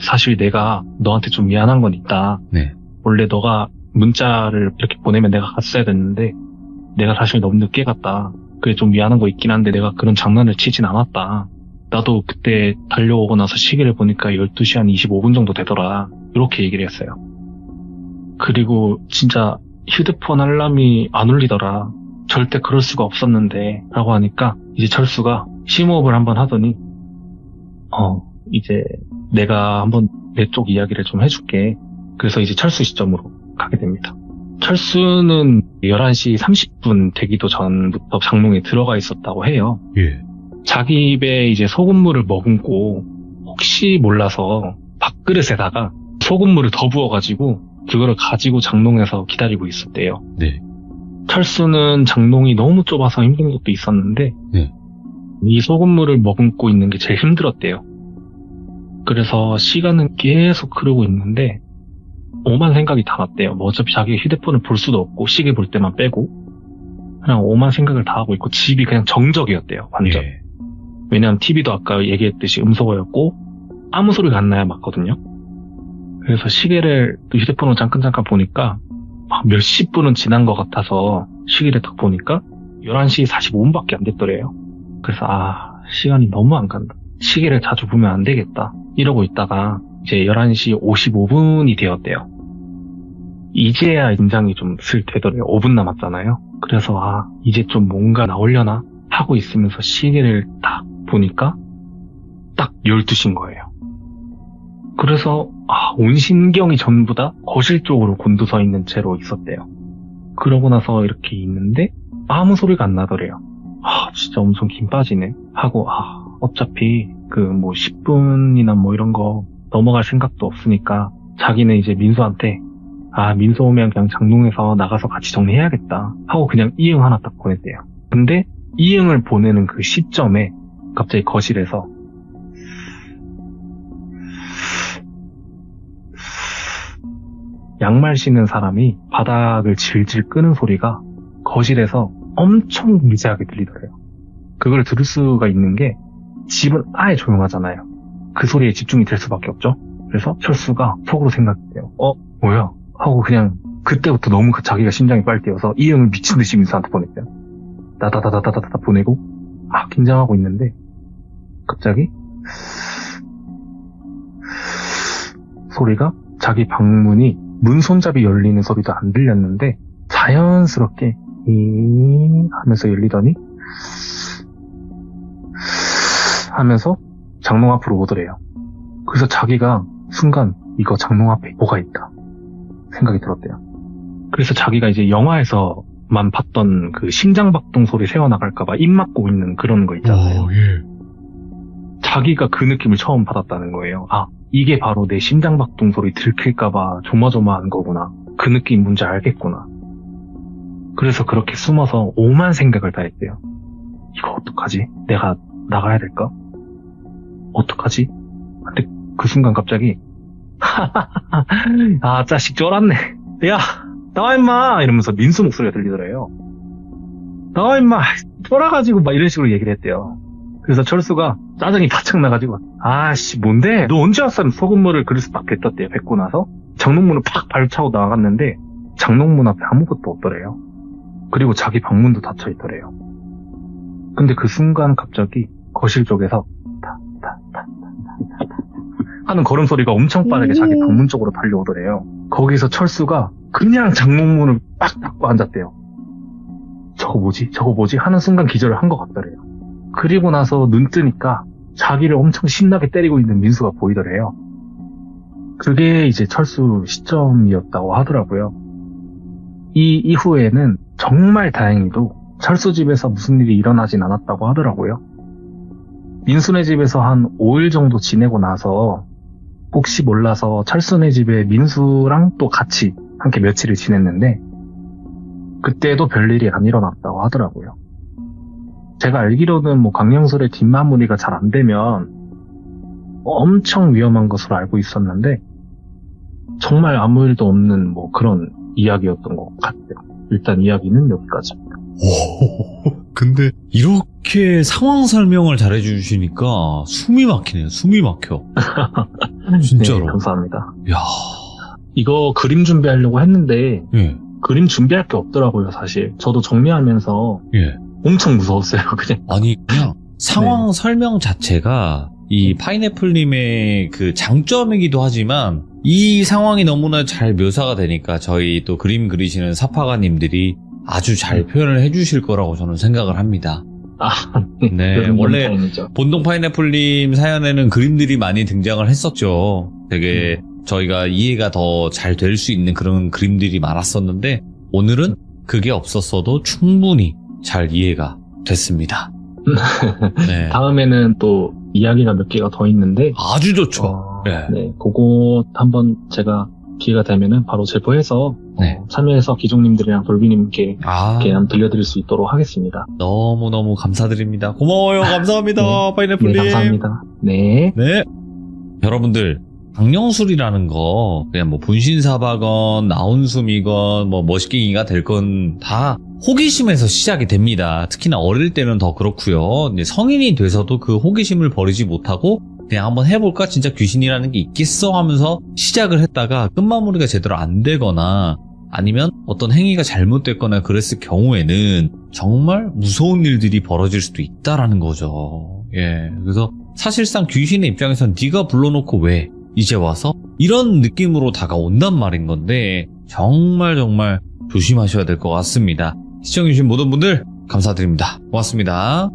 사실 내가 너한테 좀 미안한 건 있다. 네. 원래 너가 문자를 이렇게 보내면 내가 갔어야 됐는데 내가 사실 너무 늦게 갔다. 그래 좀 미안한 거 있긴 한데 내가 그런 장난을 치진 않았다. 나도 그때 달려오고 나서 시계를 보니까 12시 한 25분 정도 되더라. 이렇게 얘기를 했어요. 그리고 진짜 휴대폰 알람이 안 울리더라. 절대 그럴 수가 없었는데 라고 하니까 이제 철수가 심호흡을 한번 하더니 이제 내가 한번 내 쪽 이야기를 좀 해줄게. 그래서 이제 철수 시점으로 가게 됩니다. 철수는 11시 30분 되기도 전부터 장롱에 들어가 있었다고 해요. 예. 자기 입에 이제 소금물을 머금고 혹시 몰라서 밥그릇에다가 소금물을 더 부어가지고 그거를 가지고 장롱에서 기다리고 있었대요. 네. 철수는 장롱이 너무 좁아서 힘든 것도 있었는데 네. 이 소금물을 머금고 있는 게 제일 힘들었대요. 그래서 시간은 계속 흐르고 있는데 오만 생각이 다 났대요. 뭐 어차피 자기 휴대폰을 볼 수도 없고 시계 볼 때만 빼고 그냥 오만 생각을 다 하고 있고 집이 그냥 정적이었대요. 완전. 예. 왜냐하면 TV도 아까 얘기했듯이 음소거였고 아무 소리가 안 나야 맞거든요. 그래서 시계를 또 휴대폰으로 잠깐 보니까 몇십 분은 지난 것 같아서 시계를 딱 보니까 11시 45분밖에 안 됐더래요. 그래서 시간이 너무 안 간다. 시계를 자주 보면 안 되겠다. 이러고 있다가 이제 11시 55분이 되었대요. 이제야 인장이 좀 슬 되더래요. 5분 남았잖아요. 그래서 이제 좀 뭔가 나오려나 하고 있으면서 시계를 딱 보니까 딱 12시인 거예요. 그래서 온 신경이 전부 다 거실 쪽으로 곤두서 있는 채로 있었대요. 그러고 나서 이렇게 있는데 아무 소리가 안 나더래요. 진짜 엄청 긴 빠지네 하고 어차피 그 뭐 10분이나 뭐 이런 거 넘어갈 생각도 없으니까 자기는 이제 민수한테 민수 오면 그냥 장롱에서 나가서 같이 정리해야겠다 하고 그냥 이응 하나 딱 보냈대요. 근데 이응을 보내는 그 시점에 갑자기 거실에서 양말 신는 사람이 바닥을 질질 끄는 소리가 거실에서 엄청 미세하게 들리더래요. 그걸 들을 수가 있는 게 집은 아예 조용하잖아요. 그 소리에 집중이 될 수밖에 없죠. 그래서 철수가 속으로 생각했대요. 뭐야? 하고 그냥 그때부터 너무 자기가 심장이 빨리 뛰어서 이응을 미친 듯이 민수한테 보냈대요. 다다다다다다 보내고 긴장하고 있는데 갑자기 소리가 자기 방문이 문 손잡이 열리는 소리도 안 들렸는데 자연스럽게 하면서 열리더니 하면서 장롱 앞으로 오더래요. 그래서 자기가 순간 이거 장롱 앞에 뭐가 있다 생각이 들었대요. 그래서 자기가 이제 영화에서만 봤던 그 심장박동 소리 새어나갈까봐 입 막고 있는 그런 거 있잖아요. 예. 자기가 그 느낌을 처음 받았다는 거예요. 이게 바로 내 심장박동 소리 들킬까봐 조마조마한 거구나. 그 느낌 뭔지 알겠구나. 그래서 그렇게 숨어서 오만 생각을 다 했대요. 이거 어떡하지? 내가 나가야 될까? 어떡하지? 근데 그 순간 갑자기 아 자식 쫄았네. 야 나와 임마 이러면서 민수 목소리가 들리더래요. 나와 임마 쫄아가지고 막 이런 식으로 얘기를 했대요. 그래서 철수가 짜증이 바짝 나가지고 아씨 뭔데 너 언제 왔어? 소금물을 그릇에 딱 뱉었대요. 뱉고 나서 장롱문을 팍 발차고 나갔는데 장롱문 앞에 아무것도 없더래요. 그리고 자기 방문도 닫혀 있더래요. 근데 그 순간 갑자기 거실 쪽에서 하는 걸음소리가 엄청 빠르게 자기 방문 쪽으로 달려오더래요. 거기서 철수가 그냥 장롱문을 빡 닫고 앉았대요. 저거 뭐지 하는 순간 기절을 한 것 같더래요. 그리고 나서 눈 뜨니까 자기를 엄청 신나게 때리고 있는 민수가 보이더래요. 그게 이제 철수 시점이었다고 하더라고요. 이 이후에는 정말 다행히도 철수 집에서 무슨 일이 일어나진 않았다고 하더라고요. 민수네 집에서 한 5일 정도 지내고 나서 혹시 몰라서 철수네 집에 민수랑 또 같이 함께 며칠을 지냈는데 그때도 별일이 안 일어났다고 하더라고요. 제가 알기로는 뭐 강령술의 뒷마무리가 잘 안 되면 엄청 위험한 것으로 알고 있었는데 정말 아무 일도 없는 뭐 그런 이야기였던 것 같아요. 일단 이야기는 여기까지입니다. 근데 이렇게 상황 설명을 잘해주시니까 숨이 막히네요. 숨이 막혀. 진짜로. 네, 감사합니다. 야, 이거 그림 준비하려고 했는데 예, 그림 준비할 게 없더라고요. 사실 저도 정리하면서 예. 엄청 무서웠어요. 그냥 아니 그냥 상황 설명 자체가 이 파인애플님의 그 장점이기도 하지만 이 상황이 너무나 잘 묘사가 되니까 저희 또 그림 그리시는 사파가님들이 아주 잘 표현을 해주실 거라고 저는 생각을 합니다. 네, 원래 다행이죠. 본동 파인애플님 사연에는 그림들이 많이 등장을 했었죠. 되게 저희가 이해가 더 잘 될 수 있는 그런 그림들이 많았었는데 오늘은 그게 없었어도 충분히 잘 이해가 됐습니다. 네. 다음에는 또 이야기가 몇 개가 더 있는데 아주 좋죠. 네. 네, 그거 한번 제가 기회가 되면은 바로 제보해서 네. 참여해서 기종님들이랑 돌비님께 이렇게 한번 들려드릴 수 있도록 하겠습니다. 너무너무 감사드립니다. 고마워요. 감사합니다. 네. 파인애플님. 네, 감사합니다. 네. 네. 여러분들, 강령술이라는 거, 그냥 뭐 분신사바건, 나온숨이건, 뭐 머시갱이가 될 건 다 호기심에서 시작이 됩니다. 특히나 어릴 때는 더 그렇고요. 이제 성인이 돼서도 그 호기심을 버리지 못하고 그냥 한번 해볼까? 진짜 귀신이라는 게 있겠어? 하면서 시작을 했다가 끝마무리가 제대로 안 되거나 아니면 어떤 행위가 잘못됐거나 그랬을 경우에는 정말 무서운 일들이 벌어질 수도 있다라는 거죠. 예. 그래서 사실상 귀신의 입장에선 네가 불러놓고 왜 이제 와서? 이런 느낌으로 다가온단 말인 건데 정말 조심하셔야 될 것 같습니다. 시청해주신 모든 분들 감사드립니다. 고맙습니다.